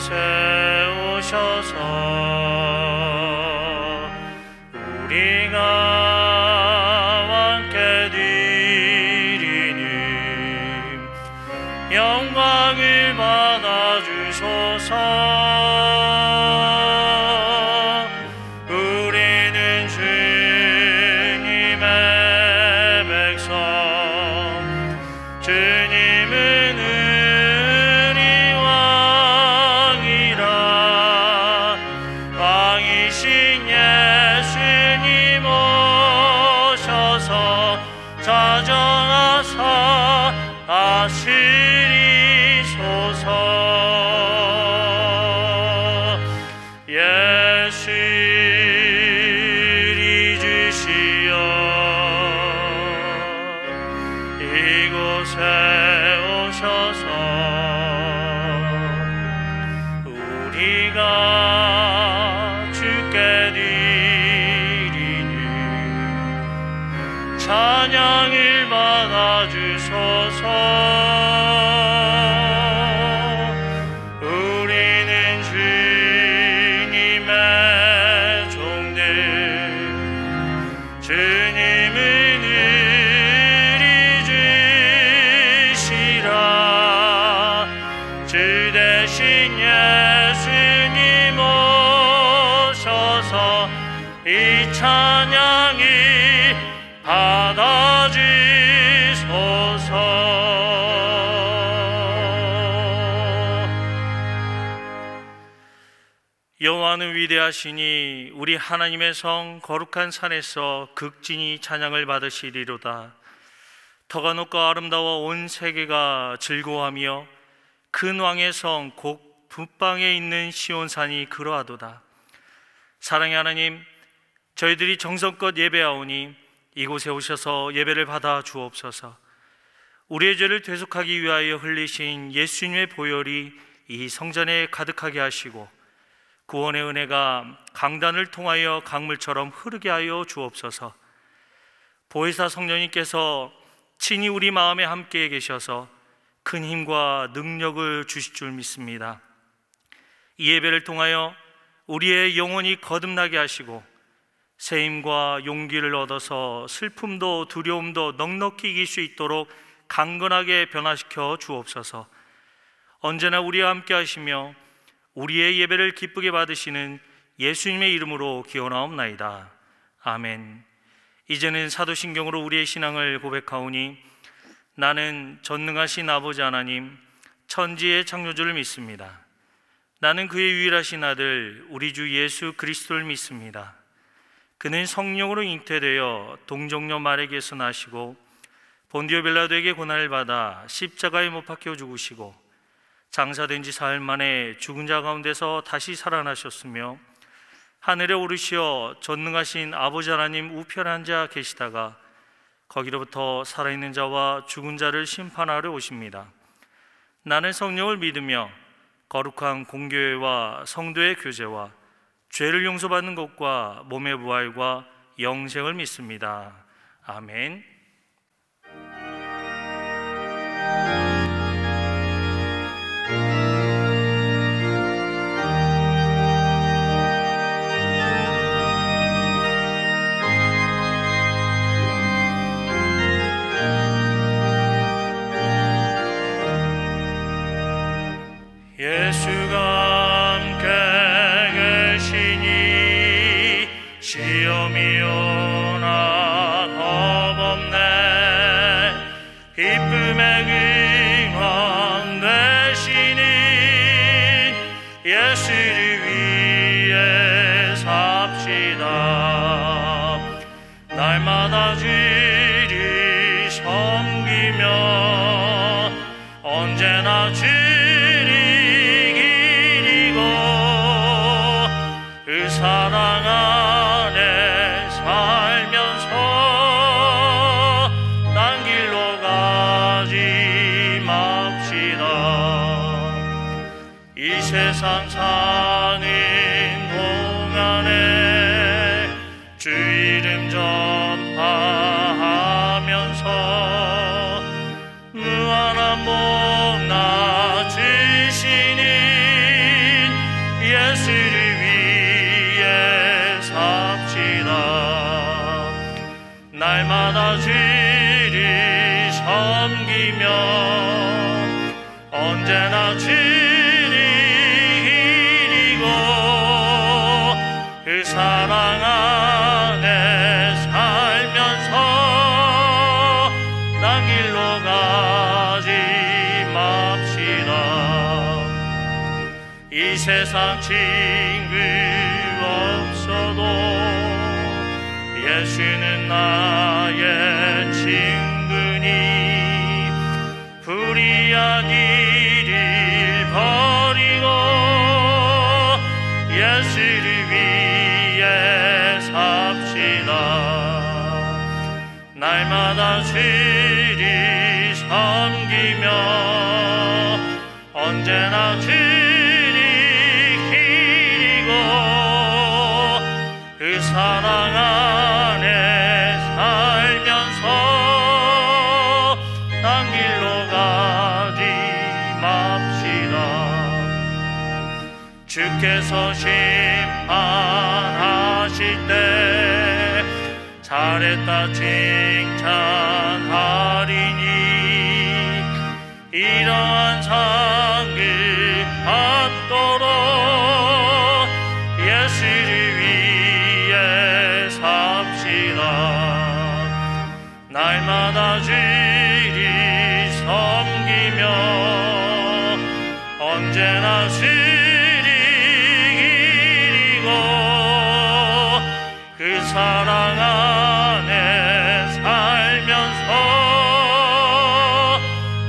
이곳에 오셔서 우리가 함께 드리니 영광을 받아주소서. 우리는 주님의 백성, 주님은 우리 왕이라. 왕이신 예수님 오셔서 자정하사 다스리소서. 예수리 주시여 이곳에 오셔서 우리가 주께 드리니 찬양을 받아주소서. 우리는 주님의 종들, 주님은 우리 주시라. 주 대신 예수님 오셔서 이 찬양을 받아주소서. 여호와는 위대하시니 우리 하나님의 성 거룩한 산에서 극진히 찬양을 받으시리로다. 터가 높고 아름다워 온 세계가 즐거워하며 큰 왕의 성 곧 북방에 있는 시온산이 그러하도다. 사랑의 하나님, 저희들이 정성껏 예배하오니 이곳에 오셔서 예배를 받아 주옵소서. 우리의 죄를 대속하기 위하여 흘리신 예수님의 보혈이 이 성전에 가득하게 하시고 구원의 은혜가 강단을 통하여 강물처럼 흐르게 하여 주옵소서. 보혜사 성령님께서 친히 우리 마음에 함께 계셔서 큰 힘과 능력을 주실 줄 믿습니다. 이 예배를 통하여 우리의 영혼이 거듭나게 하시고 새 힘과 용기를 얻어서 슬픔도 두려움도 넉넉히 이길 수 있도록 강건하게 변화시켜 주옵소서. 언제나 우리와 함께 하시며 우리의 예배를 기쁘게 받으시는 예수님의 이름으로 기원하옵나이다. 아멘. 이제는 사도신경으로 우리의 신앙을 고백하오니 나는 전능하신 아버지 하나님 천지의 창조주를 믿습니다. 나는 그의 유일하신 아들 우리 주 예수 그리스도를 믿습니다. 그는 성령으로 잉태되어 동정녀 마리아에게서 나시고 본디오 빌라도에게 고난을 받아 십자가에 못 박혀 죽으시고 장사된 지 사흘 만에 죽은 자 가운데서 다시 살아나셨으며 하늘에 오르시어 전능하신 아버지 하나님 우편에 앉아 계시다가 거기로부터 살아있는 자와 죽은 자를 심판하러 오십니다. 나는 성령을 믿으며 거룩한 공교회와 성도의 교제와 죄를 용서받는 것과 몸의 부활과 영생을 믿습니다. 아멘. 예수가 함께 계시니 시험이 오나 겁없네. 기쁨의 근원 되시는 예수를 위해 삽시다. 날마다 주를 섬기며 언제나 사랑 안에 살면서 딴 길로 가지 맙시다. 이 세상 사는 동안에 주 이름 전파하면서 무한한 복나 주시는 날마다 주를 섬기며 언제나 주를 기리고 그 사랑 안에 살면서 난 길로 가지 맙시다. 이 세상 친구 없어도 예수는 나의 친구니 불의한 일을 버리고 예수를 위해 삽시다. 날마다 주를 섬기며 언제나 주를 기리고 그 사랑 안에 살면서 딴 길로 가지 맙시다. 주께서 심판하실 때 잘했다 칭찬하리니 이러한 상을 받도록 예수를 위해 삽시다. 날마다 주를 섬기며 언제나 주를 기리고 그 사랑 안에 살면서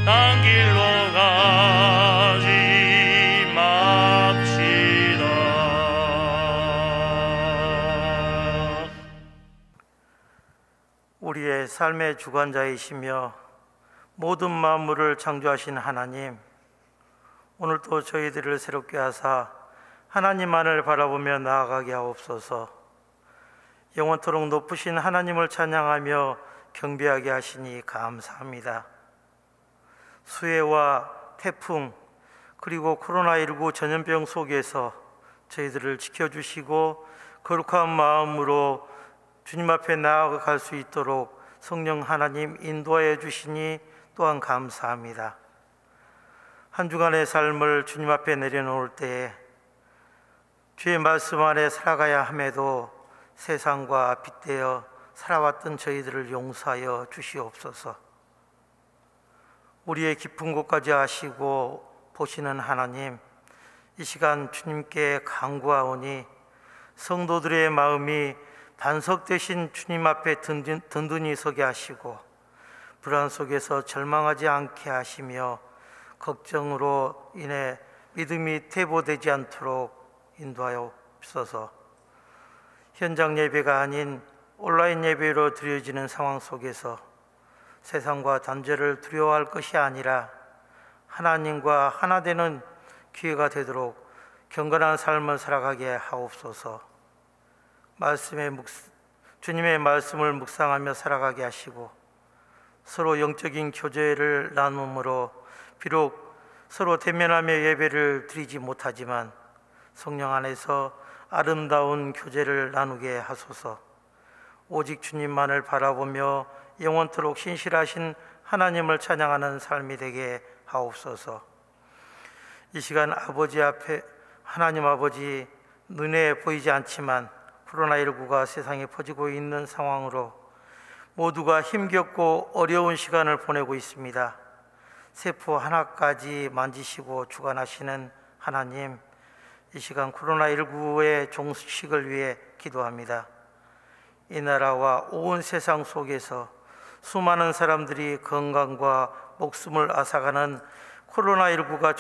딴 길로 가지 맙시다. 우리의 삶의 주관자이시며 모든 만물을 창조하신 하나님, 오늘도 저희들을 새롭게 하사 하나님만을 바라보며 나아가게 하옵소서. 영원토록 높으신 하나님을 찬양하며 경배하게 하시니 감사합니다. 수해와 태풍 그리고 코로나19 전염병 속에서 저희들을 지켜주시고 거룩한 마음으로 주님 앞에 나아갈 수 있도록 성령 하나님 인도하여 주시니 또한 감사합니다. 한 주간의 삶을 주님 앞에 내려놓을 때에 주의 말씀 안에 살아가야 함에도 세상과 빗대어 살아왔던 저희들을 용서하여 주시옵소서. 우리의 깊은 곳까지 아시고 보시는 하나님, 이 시간 주님께 간구하오니 성도들의 마음이 반석 되신 주님 앞에 든든히 서게 하시고 불안 속에서 절망하지 않게 하시며 걱정으로 인해 믿음이 퇴보되지 않도록 인도하여 주옵소서. 현장 예배가 아닌 온라인 예배로 드려지는 상황 속에서 세상과 단절을 두려워할 것이 아니라 하나님과 하나 되는 기회가 되도록 경건한 삶을 살아가게 하옵소서. 주님의 말씀을 묵상하며 살아가게 하시고 서로 영적인 교제를 나눔으로 비록 서로 대면하며 예배를 드리지 못하지만 성령 안에서 아름다운 교제를 나누게 하소서. 오직 주님만을 바라보며 영원토록 신실하신 하나님을 찬양하는 삶이 되게 하옵소서. 이 시간 아버지 앞에 하나님 아버지, 눈에 보이지 않지만 코로나19가 세상에 퍼지고 있는 상황으로 모두가 힘겹고 어려운 시간을 보내고 있습니다. 세포 하나까지 만지시고 주관하시는 하나님, 이 시간 코로나19의 종식을 위해 기도합니다. 이 나라와 온 세상 속에서 수많은 사람들이 건강과 목숨을 앗아가는 코로나19가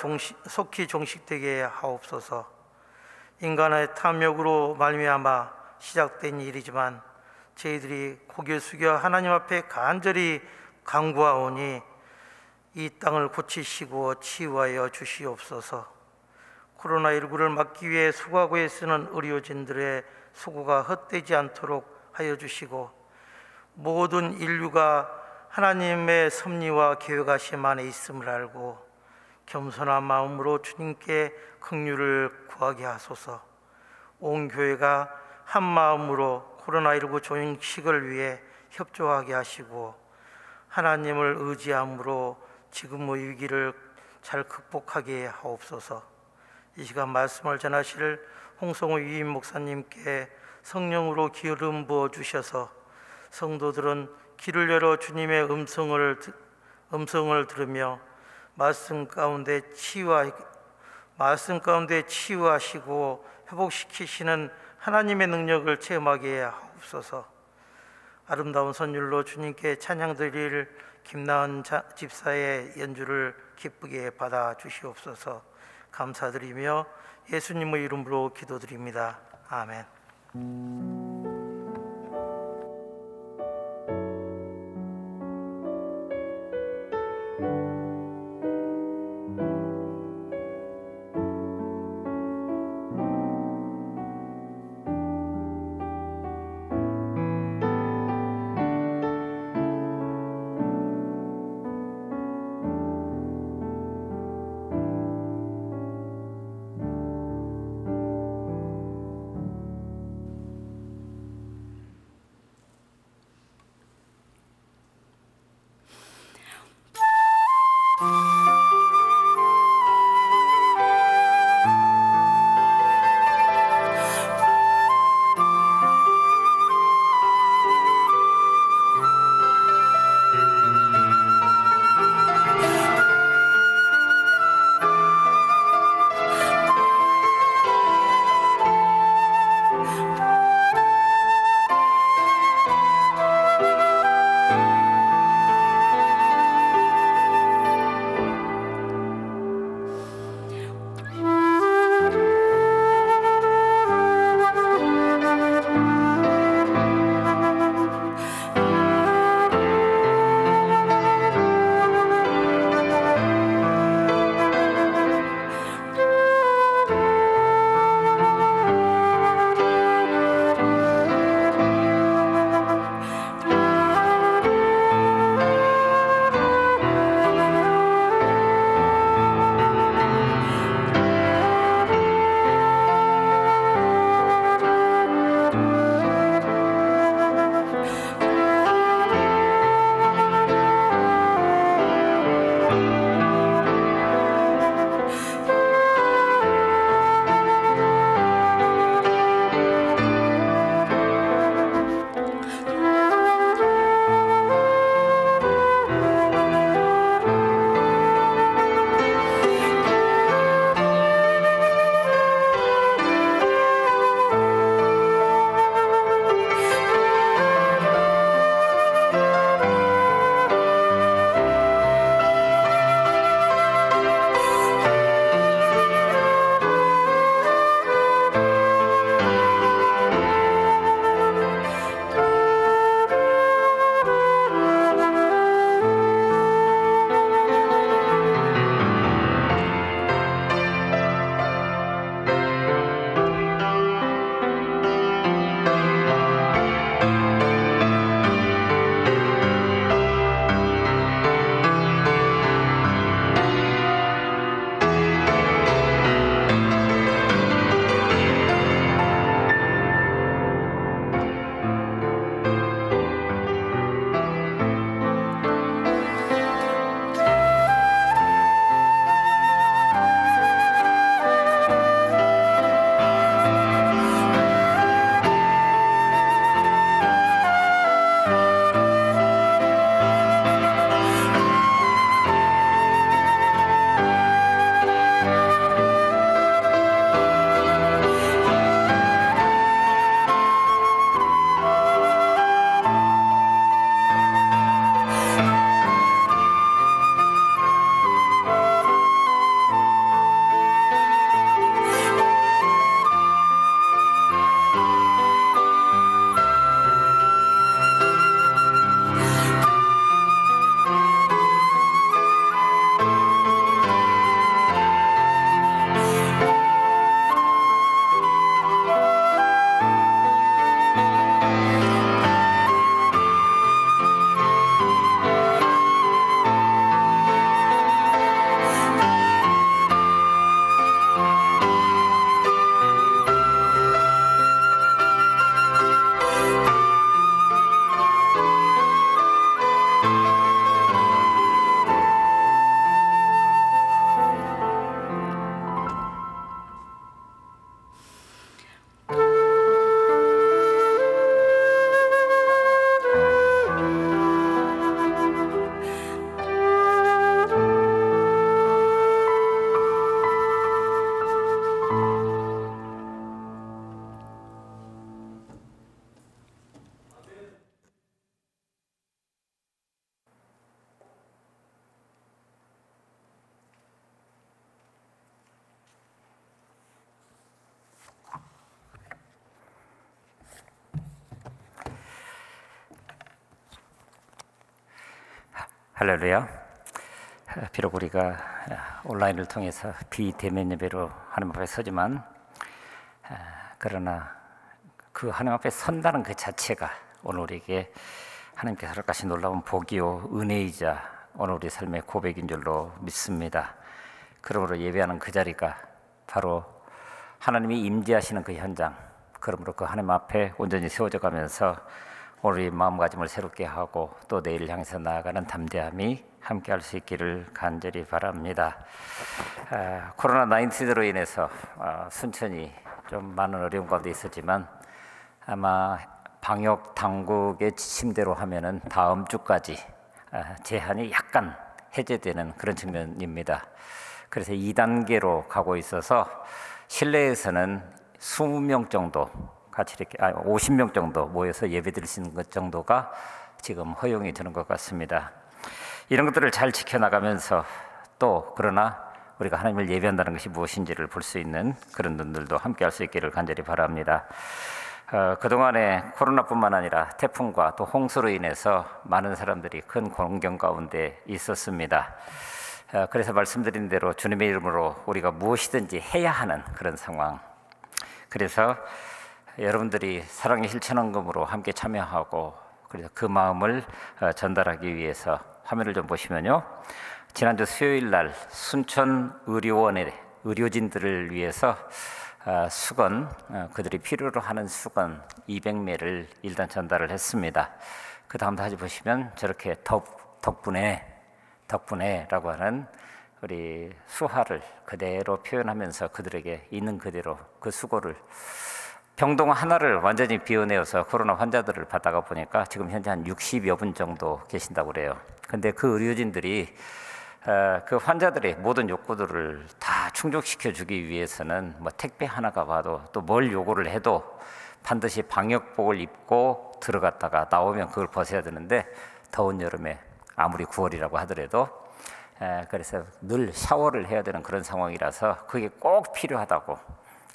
속히 종식되게 하옵소서. 인간의 탐욕으로 말미암아 시작된 일이지만 저희들이 고개 숙여 하나님 앞에 간절히 간구하오니 이 땅을 고치시고 치유하여 주시옵소서. 코로나19를 막기 위해 수고하고 애쓰는 의료진들의 수고가 헛되지 않도록 하여 주시고 모든 인류가 하나님의 섭리와 계획하심 안에 있음을 알고 겸손한 마음으로 주님께 긍휼을 구하게 하소서. 온 교회가 한 마음으로 코로나19 종식을 위해 협조하게 하시고 하나님을 의지함으로 지금의 위기를 잘 극복하게 하옵소서. 이 시간 말씀을 전하실 홍성우 유임 목사님께 성령으로 기름 부어 주셔서 성도들은 귀를 열어 주님의 음성을 들으며 말씀 가운데 치유하시고 회복시키시는 하나님의 능력을 체험하게 하옵소서. 아름다운 선율로 주님께 찬양 드릴 김나은 집사의 연주를 기쁘게 받아 주시옵소서. 감사드리며 예수님의 이름으로 기도드립니다. 아멘. 할렐루야. 비록 우리가 온라인을 통해서 비대면 예배로 하나님 앞에 서지만 그러나 그 하나님 앞에 선다는 그 자체가 오늘 우리에게 하나님께서 허락하신 놀라운 복이요 은혜이자 오늘 우리 삶의 고백인 줄로 믿습니다. 그러므로 예배하는 그 자리가 바로 하나님이 임재하시는 그 현장, 그러므로 그 하나님 앞에 온전히 세워져 가면서 우리 마음가짐을 새롭게 하고 또 내일을 향해서 나아가는 담대함이 함께 할 수 있기를 간절히 바랍니다. 코로나19로 인해서 순천이 좀 많은 어려움 가운데 있었지만 아마 방역 당국의 지침대로 하면은 다음 주까지 제한이 약간 해제되는 그런 측면입니다. 그래서 2단계로 가고 있어서 실내에서는 20명 정도 같이 이렇게 50명 정도 모여서 예배드릴 수 있는 것 정도가 지금 허용이 되는 것 같습니다. 이런 것들을 잘 지켜나가면서 또 그러나 우리가 하나님을 예배한다는 것이 무엇인지를 볼 수 있는 그런 눈들도 함께 할 수 있기를 간절히 바랍니다. 그동안에 코로나뿐만 아니라 태풍과 또 홍수로 인해서 많은 사람들이 큰 공경 가운데 있었습니다. 그래서 말씀드린 대로 주님의 이름으로 우리가 무엇이든지 해야 하는 그런 상황, 그래서 여러분들이 사랑의 실천헌금으로 함께 참여하고 그래서 그 마음을 전달하기 위해서 화면을 좀 보시면요, 지난주 수요일 날 순천 의료원의 의료진들을 위해서 수건, 그들이 필요로 하는 수건 200매를 일단 전달을 했습니다. 그 다음 다시 보시면 저렇게 덕분에라고 하는 우리 수화를 그대로 표현하면서 그들에게 있는 그대로 그 수고를, 병동 하나를 완전히 비워내어서 코로나 환자들을 받다가 보니까 지금 현재 한 60여 분 정도 계신다고 그래요. 근데 그 의료진들이 그 환자들의 모든 욕구들을 다 충족시켜 주기 위해서는 뭐 택배 하나가 와도 또 뭘 요구를 해도 반드시 방역복을 입고 들어갔다가 나오면 그걸 벗어야 되는데 더운 여름에 아무리 9월이라고 하더라도 그래서 늘 샤워를 해야 되는 그런 상황이라서 그게 꼭 필요하다고,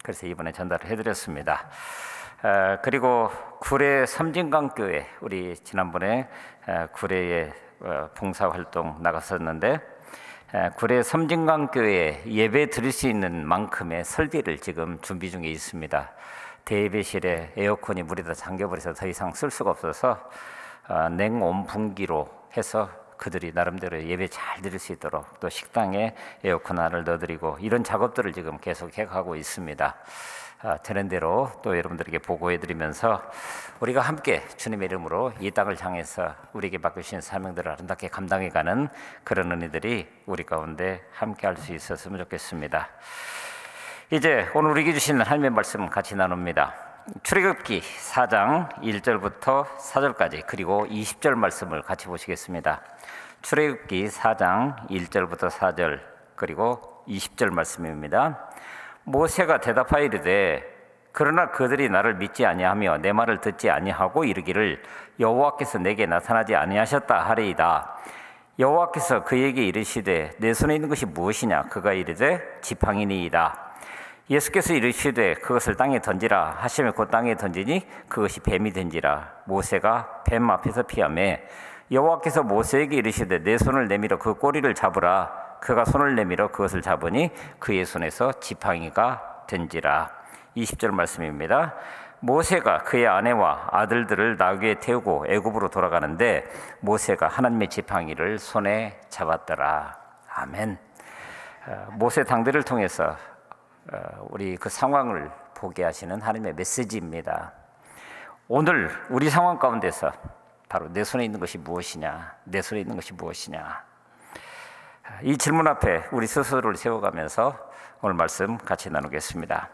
그래서 이번에 전달을 해드렸습니다. 그리고 구례 섬진강교회, 우리 지난번에 구례에 봉사활동 나갔었는데 구례 섬진강교회에 예배 드릴 수 있는 만큼의 설비를 지금 준비 중에 있습니다. 대예배실에 에어컨이 물이 다 잠겨버려서 더 이상 쓸 수가 없어서 냉온풍기로 해서 그들이 나름대로 예배 잘 드릴 수 있도록 또 식당에 에어컨 하나를 넣어드리고 이런 작업들을 지금 계속 해가고 있습니다. 되는 대로 또 여러분들에게 보고해드리면서 우리가 함께 주님의 이름으로 이 땅을 향해서 우리에게 맡겨주신 사명들을 아름답게 감당해가는 그런 은혜들이 우리 가운데 함께 할 수 있었으면 좋겠습니다. 이제 오늘 우리에게 주신 하나님의 말씀 같이 나눕니다. 출애굽기 4장 1절부터 4절까지 그리고 20절 말씀을 같이 보시겠습니다. 출애굽기 4장 1절부터 4절 그리고 20절 말씀입니다. 모세가 대답하여 이르되 그러나 그들이 나를 믿지 아니하며 내 말을 듣지 아니하고 이르기를 여호와께서 내게 나타나지 아니하셨다 하리이다. 여호와께서 그에게 이르시되 내 손에 있는 것이 무엇이냐? 그가 이르되 지팡이니이다. 예수께서 이르시되 그것을 땅에 던지라 하시며 곧 땅에 던지니 그것이 뱀이 된지라. 모세가 뱀 앞에서 피하매 여호와께서 모세에게 이르시되 내 손을 내밀어 그 꼬리를 잡으라. 그가 손을 내밀어 그것을 잡으니 그의 손에서 지팡이가 된지라. 20절 말씀입니다. 모세가 그의 아내와 아들들을 나귀에 태우고 애굽으로 돌아가는데 모세가 하나님의 지팡이를 손에 잡았더라. 아멘. 모세 당대를 통해서 우리 그 상황을 보게 하시는 하나님의 메시지입니다. 오늘 우리 상황 가운데서 바로 내 손에 있는 것이 무엇이냐? 내 손에 있는 것이 무엇이냐? 이 질문 앞에 우리 스스로를 세워가면서 오늘 말씀 같이 나누겠습니다.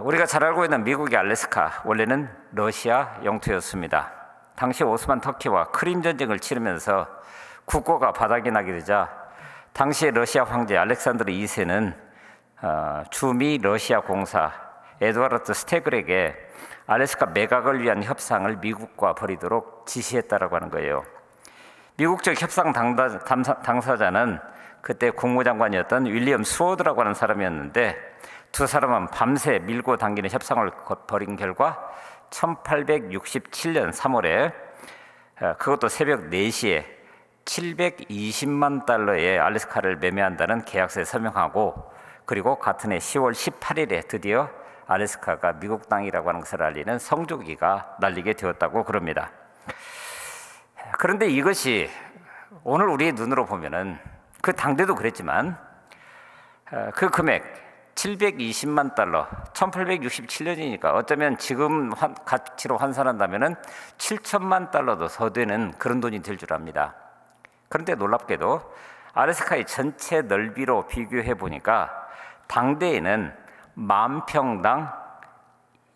우리가 잘 알고 있는 미국의 알래스카, 원래는 러시아 영토였습니다. 당시 오스만 터키와 크림 전쟁을 치르면서 국고가 바닥이 나게 되자 당시의 러시아 황제 알렉산드르 2세는 주미 러시아 공사 에드와르트 스테글에게 알래스카 매각을 위한 협상을 미국과 벌이도록 지시했다라고 하는 거예요. 미국적 협상 당사자는 그때 국무장관이었던 윌리엄 스워드라고 하는 사람이었는데 두 사람은 밤새 밀고 당기는 협상을 벌인 결과 1867년 3월에 그것도 새벽 4시에 720만 달러의 알래스카를 매매한다는 계약서에 서명하고, 그리고 같은 해 10월 18일에 드디어 알래스카가 미국 땅이라고 하는 것을 알리는 성조기가 날리게 되었다고 그럽니다. 그런데 이것이 오늘 우리의 눈으로 보면은, 그 당대도 그랬지만 그 금액 720만 달러, 1867년이니까 어쩌면 지금 가치로 환산한다면은 7천만 달러도 더 되는 그런 돈이 될 줄 압니다. 그런데 놀랍게도 알래스카의 전체 넓이로 비교해 보니까 당대에는 만평당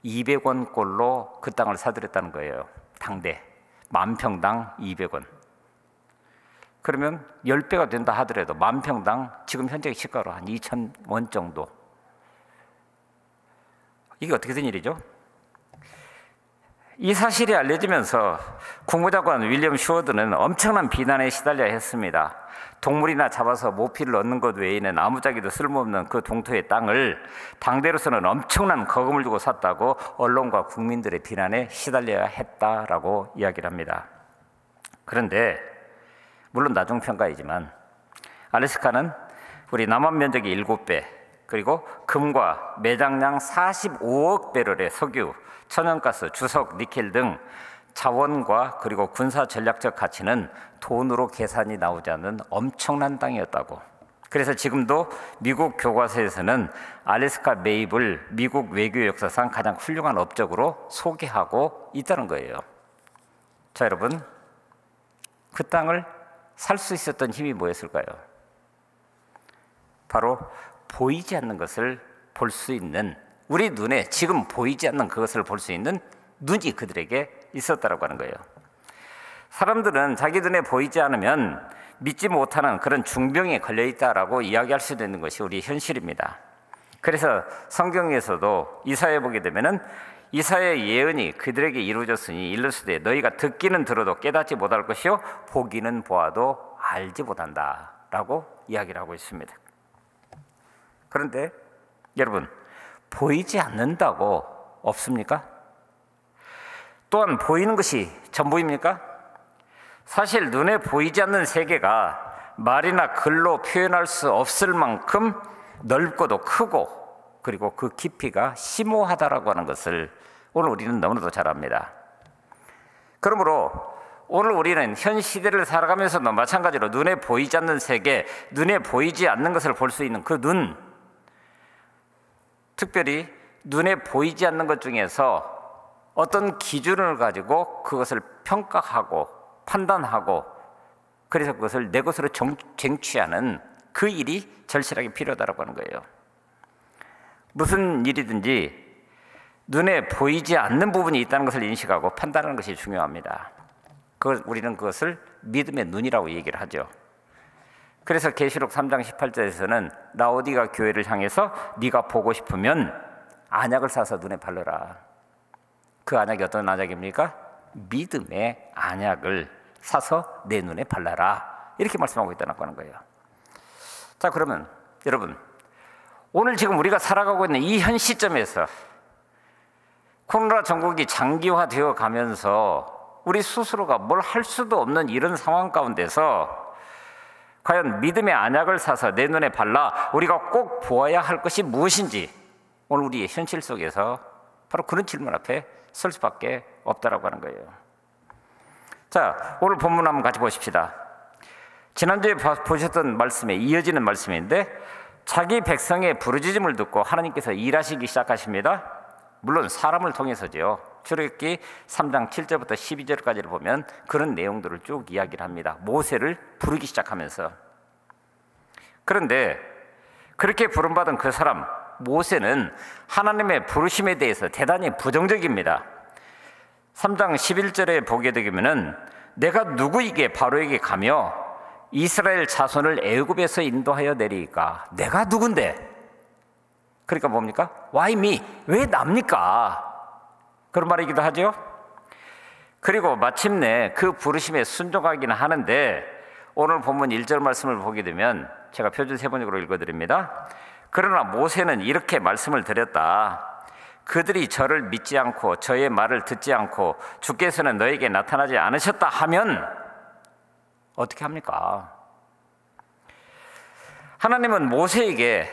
200원꼴로 그 땅을 사들였다는 거예요. 당대 만평당 200원. 그러면 10배가 된다 하더라도 만평당 지금 현재 시가로 한 2,000원 정도. 이게 어떻게 된 일이죠? 이 사실이 알려지면서 국무장관 윌리엄 슈워드는 엄청난 비난에 시달려야 했습니다. 동물이나 잡아서 모피를 얻는 것 외에는 아무짝에도 쓸모없는 그 동토의 땅을 당대로서는 엄청난 거금을 주고 샀다고 언론과 국민들의 비난에 시달려야 했다라고 이야기를 합니다. 그런데 물론 나중평가이지만 알래스카는 우리 남한 면적의 7배, 그리고 금과 매장량 45억 배럴의 석유, 천연가스, 주석, 니켈 등 자원과 그리고 군사 전략적 가치는 돈으로 계산이 나오지 않는 엄청난 땅이었다고. 그래서 지금도 미국 교과서에서는 알래스카 매입을 미국 외교 역사상 가장 훌륭한 업적으로 소개하고 있다는 거예요. 자, 여러분, 그 땅을 살 수 있었던 힘이 뭐였을까요? 바로 보이지 않는 것을 볼 수 있는, 우리 눈에 지금 보이지 않는 그것을 볼 수 있는 눈이 그들에게 있었다라고 하는 거예요. 사람들은 자기 눈에 보이지 않으면 믿지 못하는 그런 중병에 걸려있다라고 이야기할 수도 있는 것이 우리 현실입니다. 그래서 성경에서도 이사야 보게 되면은 이사야의 예언이 그들에게 이루어졌으니 일러스되 너희가 듣기는 들어도 깨닫지 못할 것이요 보기는 보아도 알지 못한다 라고 이야기를 하고 있습니다. 그런데 여러분, 보이지 않는다고 없습니까? 또한 보이는 것이 전부입니까? 사실 눈에 보이지 않는 세계가 말이나 글로 표현할 수 없을 만큼 넓고도 크고 그리고 그 깊이가 심오하다라고 하는 것을 오늘 우리는 너무나도 잘 압니다. 그러므로 오늘 우리는 현 시대를 살아가면서도 마찬가지로 눈에 보이지 않는 세계, 눈에 보이지 않는 것을 볼 수 있는 그 눈, 특별히 눈에 보이지 않는 것 중에서 어떤 기준을 가지고 그것을 평가하고 판단하고 그래서 그것을 내 것으로 쟁취하는 그 일이 절실하게 필요하다고 하는 거예요. 무슨 일이든지 눈에 보이지 않는 부분이 있다는 것을 인식하고 판단하는 것이 중요합니다. 우리는 그것을 믿음의 눈이라고 얘기를 하죠. 그래서 계시록 3장 18절에서는 라오디가 교회를 향해서 네가 보고 싶으면 안약을 사서 눈에 바르라. 그 안약이 어떤 안약입니까? 믿음의 안약을 사서 내 눈에 발라라. 이렇게 말씀하고 있다고 하는 거예요. 자, 그러면 여러분, 오늘 지금 우리가 살아가고 있는 이 현 시점에서 코로나 전국이 장기화되어 가면서 우리 스스로가 뭘 할 수도 없는 이런 상황 가운데서 과연 믿음의 안약을 사서 내 눈에 발라 우리가 꼭 보아야 할 것이 무엇인지 오늘 우리의 현실 속에서 바로 그런 질문 앞에 설 수밖에 없다라고 하는 거예요. 자, 오늘 본문 한번 같이 보십시다. 지난주에 보셨던 말씀에 이어지는 말씀인데 자기 백성의 부르짖음을 듣고 하나님께서 일하시기 시작하십니다. 물론 사람을 통해서죠. 출애굽기 3장 7절부터 12절까지를 보면 그런 내용들을 쭉 이야기를 합니다. 모세를 부르기 시작하면서. 그런데 그렇게 부름받은 그 사람 모세는 하나님의 부르심에 대해서 대단히 부정적입니다. 3장 11절에 보게 되면은 내가 누구에게 바로에게 가며 이스라엘 자손을 애굽에서 인도하여 내리까? 내가 누군데? 그러니까 뭡니까? Why me? 왜 납니까? 그런 말이기도 하죠. 그리고 마침내 그 부르심에 순종하기는 하는데 오늘 본문 1절 말씀을 보게 되면 제가 표준 세번역으로 읽어드립니다. 그러나 모세는 이렇게 말씀을 드렸다. 그들이 저를 믿지 않고 저의 말을 듣지 않고 주께서는 너에게 나타나지 않으셨다 하면 어떻게 합니까? 하나님은 모세에게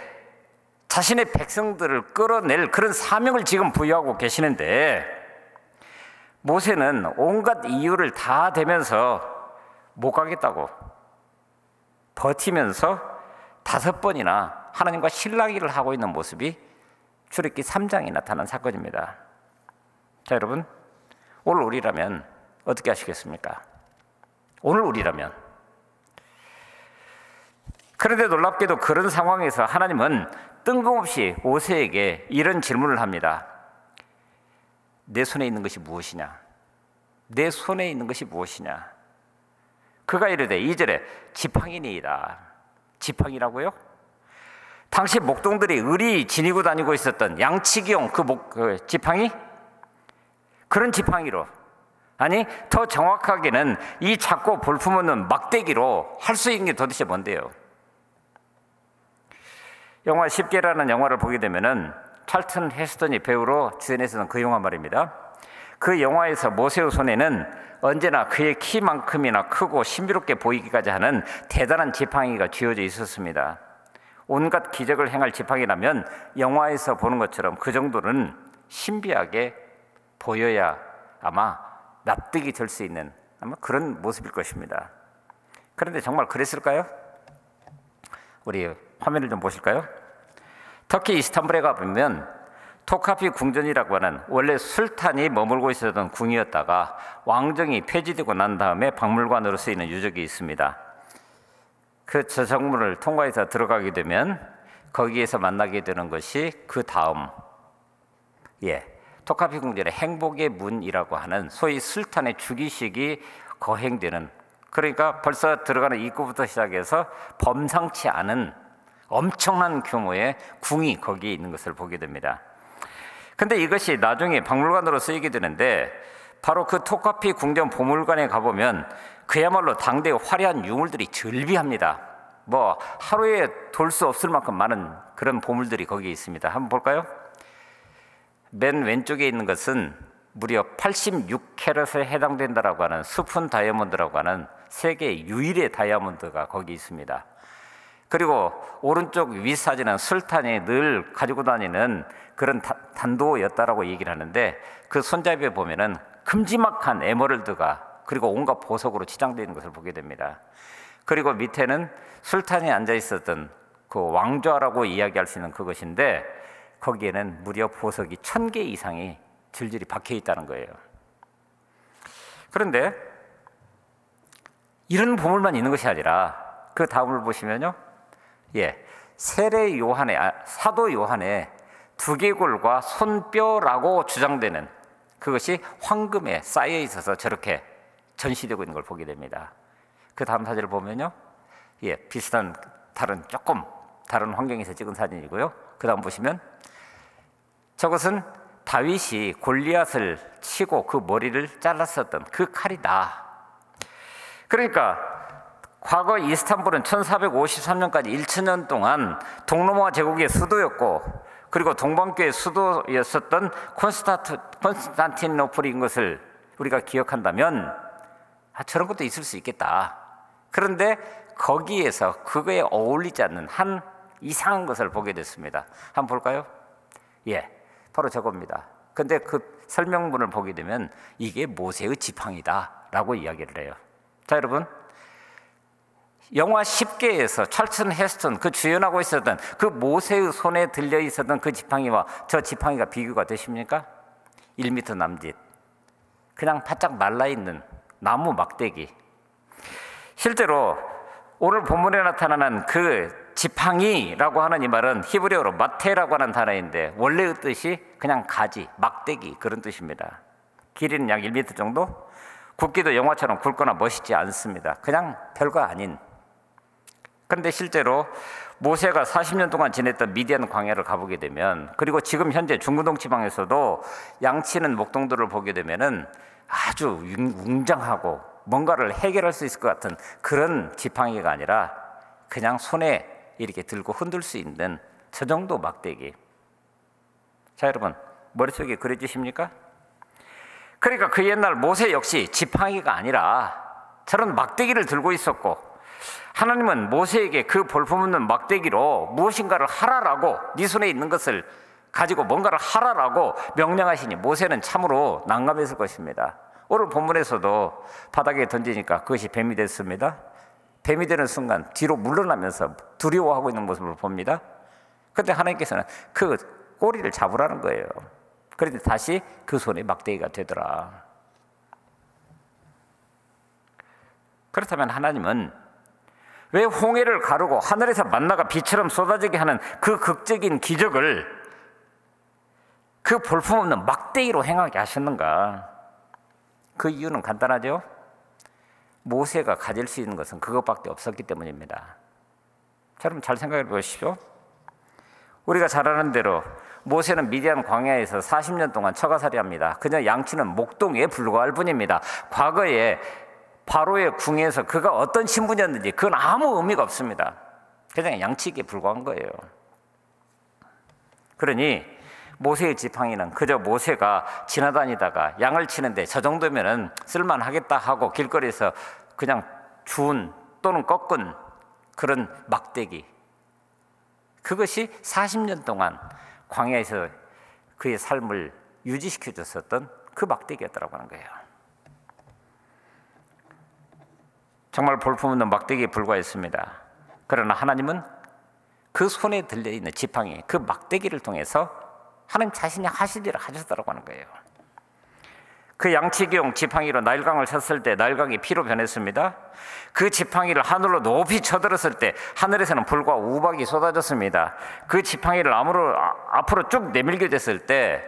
자신의 백성들을 끌어낼 그런 사명을 지금 부여하고 계시는데 모세는 온갖 이유를 다 대면서 못 가겠다고 버티면서 5번이나 하나님과 실랑이를 하고 있는 모습이 출애굽기 3장에 나타난 사건입니다. 자, 여러분, 오늘 우리라면 어떻게 하시겠습니까? 오늘 우리라면. 그런데 놀랍게도 그런 상황에서 하나님은 뜬금없이 모세에게 이런 질문을 합니다. 내 손에 있는 것이 무엇이냐? 내 손에 있는 것이 무엇이냐? 그가 이르되 2절에 지팡이니이다. 지팡이라고요? 당시 목동들이 을이 지니고 다니고 있었던 양치기용 그 지팡이? 그런 지팡이로, 아니 더 정확하게는 이 작고 볼품없는 막대기로 할 수 있는 게 도대체 뭔데요? 영화 10개라는 영화를 보게 되면은 찰튼 헤스턴이 배우로 주연했었던 그 영화 말입니다. 그 영화에서 모세의 손에는 언제나 그의 키만큼이나 크고 신비롭게 보이기까지 하는 대단한 지팡이가 쥐어져 있었습니다. 온갖 기적을 행할 지팡이라면 영화에서 보는 것처럼 그 정도는 신비하게 보여야 아마 납득이 될 수 있는 아마 그런 모습일 것입니다. 그런데 정말 그랬을까요? 우리 화면을 좀 보실까요? 터키 이스탄불에 가보면 토카피 궁전이라고 하는 원래 술탄이 머물고 있었던 궁이었다가 왕정이 폐지되고 난 다음에 박물관으로 쓰이는 유적이 있습니다. 그 저정문을 통과해서 들어가게 되면 거기에서 만나게 되는 것이 그 다음 토카피 궁전의 행복의 문이라고 하는 소위 술탄의 주기식이 거행되는, 그러니까 벌써 들어가는 입구부터 시작해서 범상치 않은 엄청난 규모의 궁이 거기에 있는 것을 보게 됩니다. 근데 이것이 나중에 박물관으로 쓰이게 되는데 바로 그 토카피 궁전 보물관에 가보면 그야말로 당대의 화려한 유물들이 즐비합니다. 뭐 하루에 돌 수 없을 만큼 많은 그런 보물들이 거기에 있습니다. 한번 볼까요? 맨 왼쪽에 있는 것은 무려 86캐럿에 해당된다라고 하는 스푼 다이아몬드라고 하는 세계 유일의 다이아몬드가 거기 있습니다. 그리고 오른쪽 위 사진은 술탄이 늘 가지고 다니는 그런 단도였다라고 얘기를 하는데 그 손잡이에 보면은 큼지막한 에메랄드가 그리고 온갖 보석으로 치장되어 있는 것을 보게 됩니다. 그리고 밑에는 술탄이 앉아 있었던 그 왕좌라고 이야기할 수 있는 그것인데 거기에는 무려 보석이 1000개 이상이 줄줄이 박혀 있다는 거예요. 그런데 이런 보물만 있는 것이 아니라 그 다음을 보시면요, 세례 요한의 사도 요한의 두개골과 손뼈라고 주장되는 그것이 황금에 쌓여 있어서 저렇게 전시되고 있는 걸 보게 됩니다. 그 다음 사진을 보면요, 비슷한 조금 다른 환경에서 찍은 사진이고요. 그 다음 보시면 저것은 다윗이 골리앗을 치고 그 머리를 잘랐었던 그 칼이다. 그러니까 과거 이스탄불은 1453년까지 1000년 동안 동로마 제국의 수도였고 그리고 동방교의 수도였었던 콘스탄티노플인 것을 우리가 기억한다면 저런 것도 있을 수 있겠다. 그런데 거기에서 그거에 어울리지 않는 한 이상한 것을 보게 됐습니다. 한번 볼까요? 바로 저겁니다. 근데 그 설명문을 보게 되면 이게 모세의 지팡이다 라고 이야기를 해요. 자, 여러분, 영화 10개에서 찰튼 헤스턴 그 주연하고 있었던 그 모세의 손에 들려 있었던 그 지팡이와 저 지팡이가 비교가 되십니까? 1m 남짓, 그냥 바짝 말라있는 나무 막대기. 실제로 오늘 본문에 나타나는 그 지팡이라고 하는 이 말은 히브리어로 마테라고 하는 단어인데 원래의 뜻이 그냥 가지, 막대기 그런 뜻입니다. 길이는 약 1m 정도, 굵기도 영화처럼 굵거나 멋있지 않습니다. 그냥 별거 아닌. 그런데 실제로 모세가 40년 동안 지냈던 미디안 광야를 가보게 되면, 그리고 지금 현재 중부동 지방에서도 양치는 목동들을 보게 되면은 아주 웅장하고 뭔가를 해결할 수 있을 것 같은 그런 지팡이가 아니라 그냥 손에 이렇게 들고 흔들 수 있는 저 정도 막대기. 자, 여러분, 머릿속에 그려지십니까? 그러니까 그 옛날 모세 역시 지팡이가 아니라 저런 막대기를 들고 있었고, 하나님은 모세에게 그 볼품없는 막대기로 무엇인가를 하라라고, 네 손에 있는 것을 가지고 뭔가를 하라라고 명령하시니 모세는 참으로 난감했을 것입니다. 오늘 본문에서도 바닥에 던지니까 그것이 뱀이 됐습니다. 뱀이 되는 순간 뒤로 물러나면서 두려워하고 있는 모습을 봅니다. 그런데 하나님께서는 그 꼬리를 잡으라는 거예요. 그런데 다시 그 손에 막대기가 되더라. 그렇다면 하나님은 왜 홍해를 가르고 하늘에서 만나가 비처럼 쏟아지게 하는 그 극적인 기적을 그 볼품없는 막대기로 행하게 하셨는가? 그 이유는 간단하죠. 모세가 가질 수 있는 것은 그것밖에 없었기 때문입니다. 자, 여러분 잘 생각해 보십시오. 우리가 잘 아는 대로 모세는 미디안 광야에서 40년 동안 처가살이합니다. 그저 양치는 목동에 불과할 뿐입니다. 과거에 바로의 궁에서 그가 어떤 신분이었는지 그건 아무 의미가 없습니다. 그냥 양치기에 불과한 거예요. 그러니 모세의 지팡이는 그저 모세가 지나다니다가 양을 치는데 저 정도면은 쓸만하겠다 하고 길거리에서 그냥 주운 또는 꺾은 그런 막대기, 그것이 40년 동안 광야에서 그의 삶을 유지시켜 줬었던 그 막대기였다고 하는 거예요. 정말 볼품없는 막대기에 불과했습니다. 그러나 하나님은 그 손에 들려있는 지팡이, 그 막대기를 통해서 하나님 자신이 하실 일을 하셨다고 하는 거예요. 그 양치기용 지팡이로 나일강을 쳤을 때 나일강이 피로 변했습니다. 그 지팡이를 하늘로 높이 쳐들었을 때 하늘에서는 불과 우박이 쏟아졌습니다. 그 지팡이를 앞으로 쭉 내밀게 됐을 때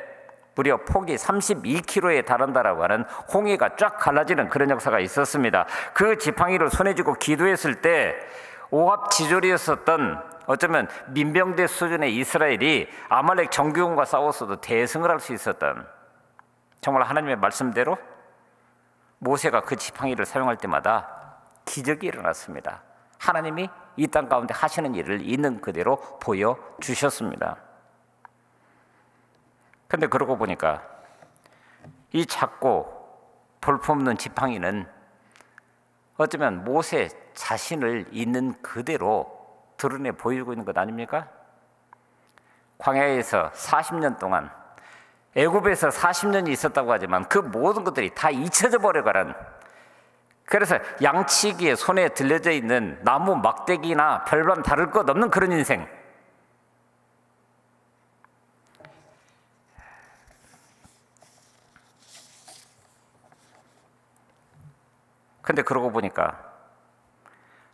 무려 폭이 32km에 달한다라고 하는 홍해가 쫙 갈라지는 그런 역사가 있었습니다. 그 지팡이를 손에 쥐고 기도했을 때 오합지졸이었었던 어쩌면 민병대 수준의 이스라엘이 아말렉 정규군과 싸웠어도 대승을 할 수 있었던, 정말 하나님의 말씀대로 모세가 그 지팡이를 사용할 때마다 기적이 일어났습니다. 하나님이 이 땅 가운데 하시는 일을 있는 그대로 보여주셨습니다. 그런데 그러고 보니까 이 작고 볼품없는 지팡이는 어쩌면 모세 자신을 있는 그대로 드러내 보이고 있는 것 아닙니까? 광야에서 40년 동안, 애굽에서 40년이 있었다고 하지만 그 모든 것들이 다 잊혀져 버려가는, 그래서 양치기에 손에 들려져 있는 나무 막대기나 별반 다를 것 없는 그런 인생. 근데 그러고 보니까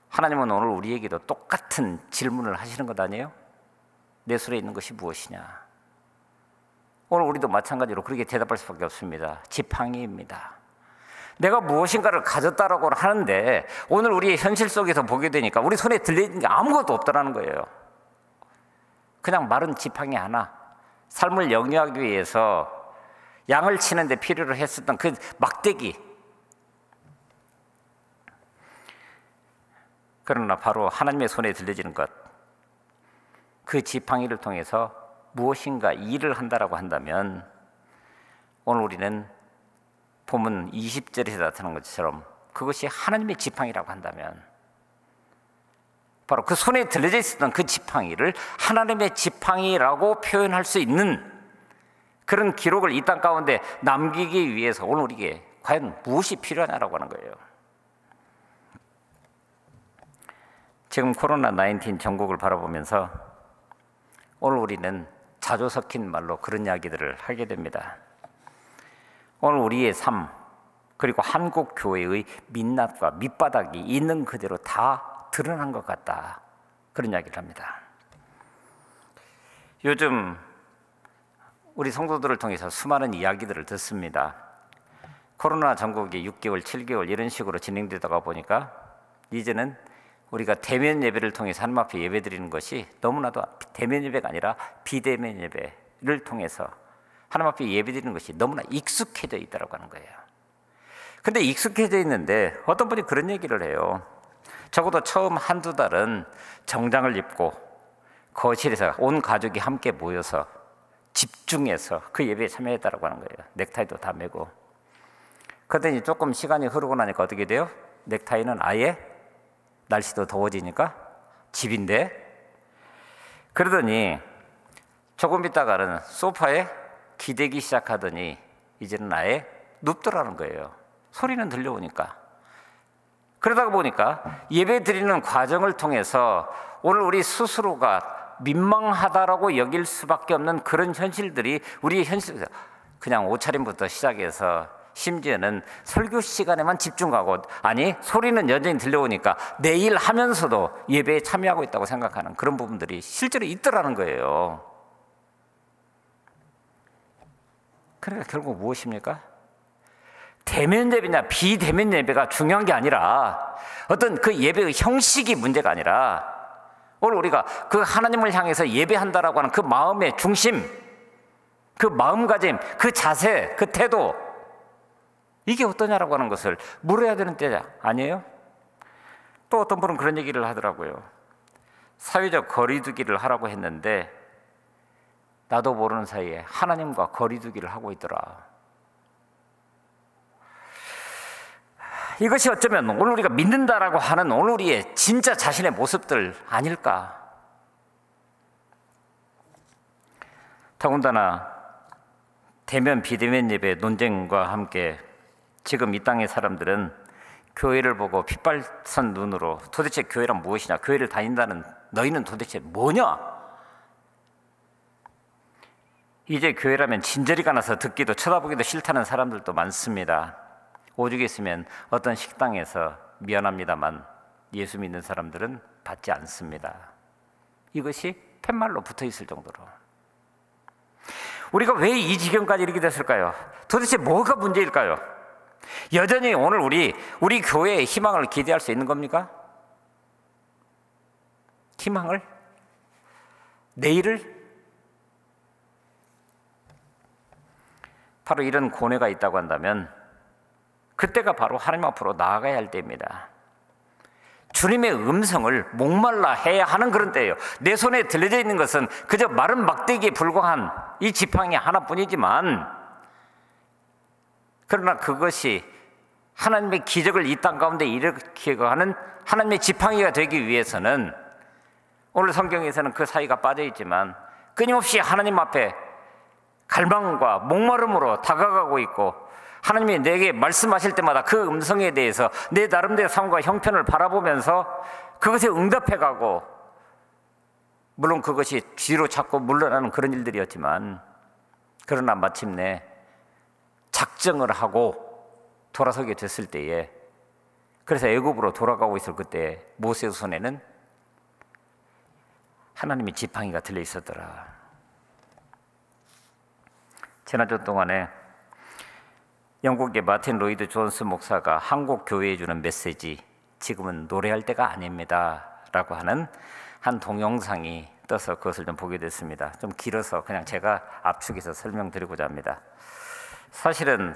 하나님은 오늘 우리에게도 똑같은 질문을 하시는 것 아니에요? 내 손에 있는 것이 무엇이냐? 오늘 우리도 마찬가지로 그렇게 대답할 수밖에 없습니다. 지팡이입니다. 내가 무엇인가를 가졌다라고 하는데 오늘 우리의 현실 속에서 보게 되니까 우리 손에 들려있는 게 아무것도 없다라는 거예요. 그냥 마른 지팡이 하나, 삶을 영위하기 위해서 양을 치는데 필요로 했었던 그 막대기. 그러나 바로 하나님의 손에 들려지는 것, 그 지팡이를 통해서 무엇인가 일을 한다라고 한다면 오늘 우리는 본문 20절에서 나타난 것처럼 그것이 하나님의 지팡이라고 한다면 바로 그 손에 들려져 있었던 그 지팡이를 하나님의 지팡이라고 표현할 수 있는 그런 기록을 이 땅 가운데 남기기 위해서 오늘 우리에게 과연 무엇이 필요하냐라고 하는 거예요. 지금 코로나19 전국을 바라보면서 오늘 우리는 자주 섞인 말로 그런 이야기들을 하게 됩니다. 오늘 우리의 삶, 그리고 한국 교회의 민낯과 밑바닥이 있는 그대로 다 드러난 것 같다, 그런 이야기를 합니다. 요즘 우리 성도들을 통해서 수많은 이야기들을 듣습니다. 코로나 전국이 6개월, 7개월 이런 식으로 진행되다가 보니까 이제는 우리가 대면 예배를 통해서 하나님 앞에 예배드리는 것이 너무나도 대면 예배가 아니라 비대면 예배를 통해서 하나님 앞에 예배드리는 것이 너무나 익숙해져 있다고 하는 거예요. 근데 익숙해져 있는데 어떤 분이 그런 얘기를 해요. 적어도 처음 한두 달은 정장을 입고 거실에서 온 가족이 함께 모여서 집중해서 그 예배에 참여했다고 하는 거예요. 넥타이도 다 매고. 그러더니 조금 시간이 흐르고 나니까 어떻게 돼요? 넥타이는 아예 날씨도 더워지니까 집인데, 그러더니 조금 있다가는 소파에 기대기 시작하더니 이제는 아예 눕더라는 거예요. 소리는 들려오니까. 그러다 보니까 예배 드리는 과정을 통해서 오늘 우리 스스로가 민망하다라고 여길 수밖에 없는 그런 현실들이 우리의 현실, 그냥 옷차림부터 시작해서 심지어는 설교 시간에만 집중하고, 아니 소리는 여전히 들려오니까 내일 하면서도 예배에 참여하고 있다고 생각하는 그런 부분들이 실제로 있더라는 거예요. 그러니까 결국 무엇입니까? 대면 예배냐 비대면 예배가 중요한 게 아니라, 어떤 그 예배의 형식이 문제가 아니라, 오늘 우리가 그 하나님을 향해서 예배한다라고 하는 그 마음의 중심, 그 마음가짐, 그 자세, 그 태도, 이게 어떠냐라고 하는 것을 물어야 되는 때 아니에요? 또 어떤 분은 그런 얘기를 하더라고요. 사회적 거리두기를 하라고 했는데 나도 모르는 사이에 하나님과 거리두기를 하고 있더라. 이것이 어쩌면 오늘 우리가 믿는다라고 하는 오늘 우리의 진짜 자신의 모습들 아닐까? 더군다나 대면 비대면 예배 논쟁과 함께 지금 이 땅의 사람들은 교회를 보고 핏발선 눈으로 도대체 교회란 무엇이냐, 교회를 다닌다는 너희는 도대체 뭐냐, 이제 교회라면 진저리가 나서 듣기도 쳐다보기도 싫다는 사람들도 많습니다. 오죽 했으면 어떤 식당에서 미안합니다만 예수 믿는 사람들은 받지 않습니다. 이것이 팻말로 붙어 있을 정도로. 우리가 왜 이 지경까지 이르게 됐을까요? 도대체 뭐가 문제일까요? 여전히 오늘 우리 교회의 희망을 기대할 수 있는 겁니까? 희망을? 내일을? 바로 이런 고뇌가 있다고 한다면 그때가 바로 하나님 앞으로 나아가야 할 때입니다. 주님의 음성을 목말라 해야 하는 그런 때예요. 내 손에 들려져 있는 것은 그저 마른 막대기에 불과한 이 지팡이 하나뿐이지만, 그러나 그것이 하나님의 기적을 이 땅 가운데 일으키고 하는 하나님의 지팡이가 되기 위해서는, 오늘 성경에서는 그 사이가 빠져 있지만 끊임없이 하나님 앞에 갈망과 목마름으로 다가가고 있고, 하나님이 내게 말씀하실 때마다 그 음성에 대해서 내 나름대로 삶과 형편을 바라보면서 그것에 응답해가고, 물론 그것이 뒤로 자꾸 물러나는 그런 일들이었지만, 그러나 마침내 작정을 하고 돌아서게 됐을 때에, 그래서 애굽으로 돌아가고 있을 그때 모세의 손에는 하나님의 지팡이가 들려 있었더라. 지난주 동안에 영국의 마틴 로이드 존스 목사가 한국 교회에 주는 메시지, 지금은 노래할 때가 아닙니다 라고 하는 한 동영상이 떠서 그것을 좀 보게 됐습니다. 좀 길어서 그냥 제가 압축해서 설명드리고자 합니다. 사실은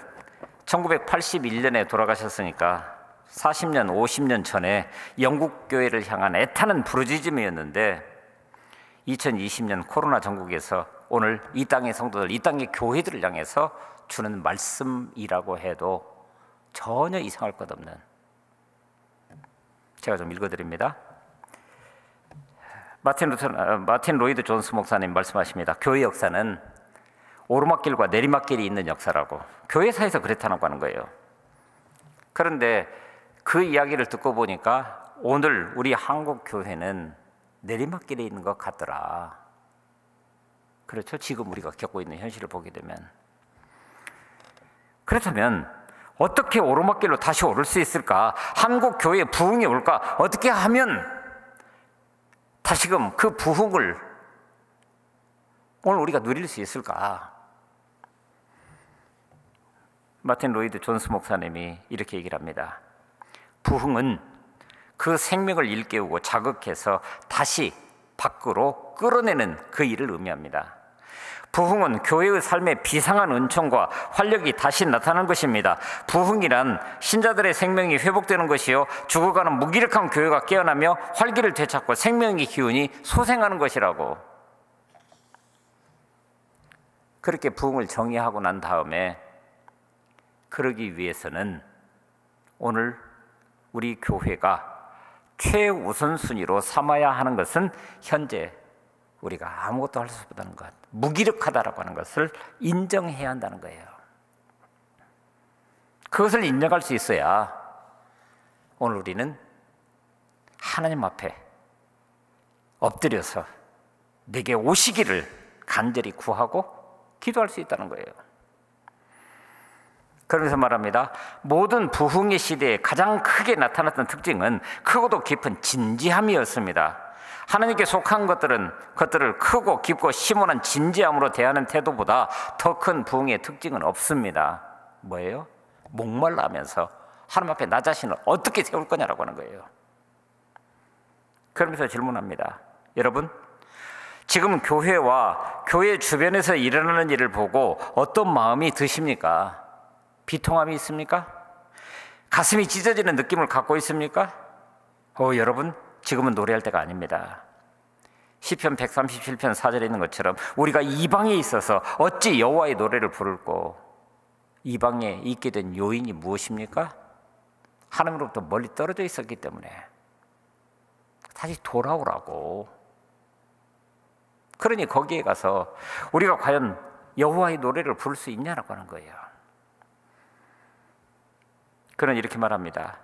1981년에 돌아가셨으니까 40년, 50년 전에 영국 교회를 향한 애타는 부르짖음이었는데, 2020년 코로나 전국에서 오늘 이 땅의 성도들, 이 땅의 교회들을 향해서 주는 말씀이라고 해도 전혀 이상할 것 없는, 제가 좀 읽어드립니다. 마틴 로이드 존스 목사님 말씀하십니다. 교회 역사는 오르막길과 내리막길이 있는 역사라고, 교회사에서 그랬다고 하는 거예요. 그런데 그 이야기를 듣고 보니까 오늘 우리 한국 교회는 내리막길에 있는 것 같더라. 그렇죠? 지금 우리가 겪고 있는 현실을 보게 되면. 그렇다면 어떻게 오르막길로 다시 오를 수 있을까? 한국 교회에 부흥이 올까? 어떻게 하면 다시금 그 부흥을 오늘 우리가 누릴 수 있을까? 마틴 로이드 존스 목사님이 이렇게 얘기를 합니다. 부흥은 그 생명을 일깨우고 자극해서 다시 밖으로 끌어내는 그 일을 의미합니다. 부흥은 교회의 삶에 비상한 은총과 활력이 다시 나타나는 것입니다. 부흥이란 신자들의 생명이 회복되는 것이요, 죽어가는 무기력한 교회가 깨어나며 활기를 되찾고 생명의 기운이 소생하는 것이라고. 그렇게 부흥을 정의하고 난 다음에, 그러기 위해서는 오늘 우리 교회가 최우선순위로 삼아야 하는 것은 현재 우리가 아무것도 할 수 없다는 것, 무기력하다라고 하는 것을 인정해야 한다는 거예요. 그것을 인정할 수 있어야 오늘 우리는 하나님 앞에 엎드려서 내게 오시기를 간절히 구하고 기도할 수 있다는 거예요. 그러면서 말합니다. 모든 부흥의 시대에 가장 크게 나타났던 특징은 크고도 깊은 진지함이었습니다. 하나님께 속한 것들을 크고 깊고 심오한 진지함으로 대하는 태도보다 더 큰 부흥의 특징은 없습니다. 뭐예요? 목말라 하면서 하나님 앞에 나 자신을 어떻게 세울 거냐라고 하는 거예요. 그러면서 질문합니다. 여러분, 지금 교회와 교회 주변에서 일어나는 일을 보고 어떤 마음이 드십니까? 비통함이 있습니까? 가슴이 찢어지는 느낌을 갖고 있습니까? 여러분, 지금은 노래할 때가 아닙니다. 시편 137편 4절에 있는 것처럼 우리가 이방에 있어서 어찌 여호와의 노래를 부를꼬. 이방에 있게 된 요인이 무엇입니까? 하나님으로부터 멀리 떨어져 있었기 때문에 다시 돌아오라고. 그러니 거기에 가서 우리가 과연 여호와의 노래를 부를 수 있냐라고 하는 거예요. 그는 이렇게 말합니다.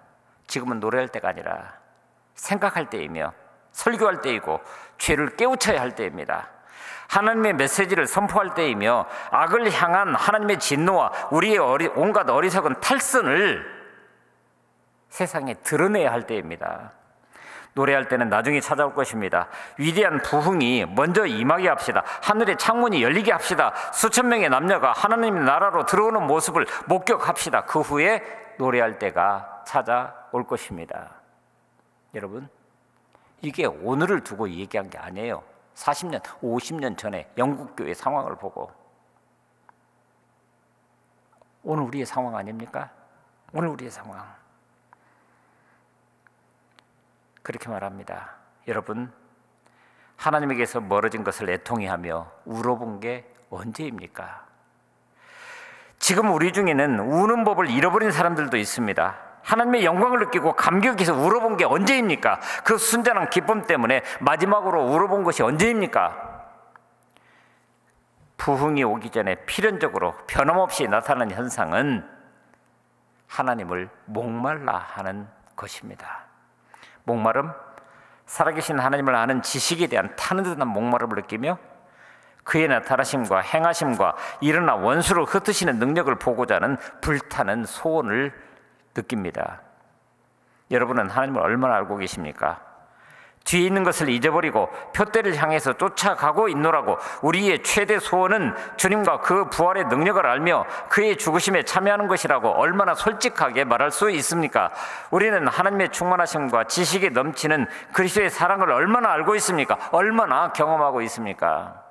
지금은 노래할 때가 아니라 생각할 때이며 설교할 때이고 죄를 깨우쳐야 할 때입니다. 하나님의 메시지를 선포할 때이며 악을 향한 하나님의 진노와 우리의 온갖 어리석은 탈선을 세상에 드러내야 할 때입니다. 노래할 때는 나중에 찾아올 것입니다. 위대한 부흥이 먼저 임하게 합시다. 하늘의 창문이 열리게 합시다. 수천 명의 남녀가 하나님의 나라로 들어오는 모습을 목격합시다. 그 후에 노래할 때가 찾아올 것입니다. 여러분, 이게 오늘을 두고 얘기한 게 아니에요. 40년, 50년 전에 영국교회 상황을 보고 오늘 우리의 상황 아닙니까? 오늘 우리의 상황. 그렇게 말합니다. 여러분, 하나님에게서 멀어진 것을 애통해하며 울어본 게 언제입니까? 지금 우리 중에는 우는 법을 잃어버린 사람들도 있습니다. 하나님의 영광을 느끼고 감격해서 울어본 게 언제입니까? 그 순전한 기쁨 때문에 마지막으로 울어본 것이 언제입니까? 부흥이 오기 전에 필연적으로 변함없이 나타나는 현상은 하나님을 목말라 하는 것입니다. 목마름, 살아계신 하나님을 아는 지식에 대한 타는 듯한 목마름을 느끼며 그의 나타나심과 행하심과 일어나 원수를 흩으시는 능력을 보고자 하는 불타는 소원을 느낍니다. 여러분은 하나님을 얼마나 알고 계십니까? 뒤에 있는 것을 잊어버리고 표대를 향해서 쫓아가고 있노라고. 우리의 최대 소원은 주님과 그 부활의 능력을 알며 그의 죽으심에 참여하는 것이라고 얼마나 솔직하게 말할 수 있습니까? 우리는 하나님의 충만하심과 지식에 넘치는 그리스도의 사랑을 얼마나 알고 있습니까? 얼마나 경험하고 있습니까?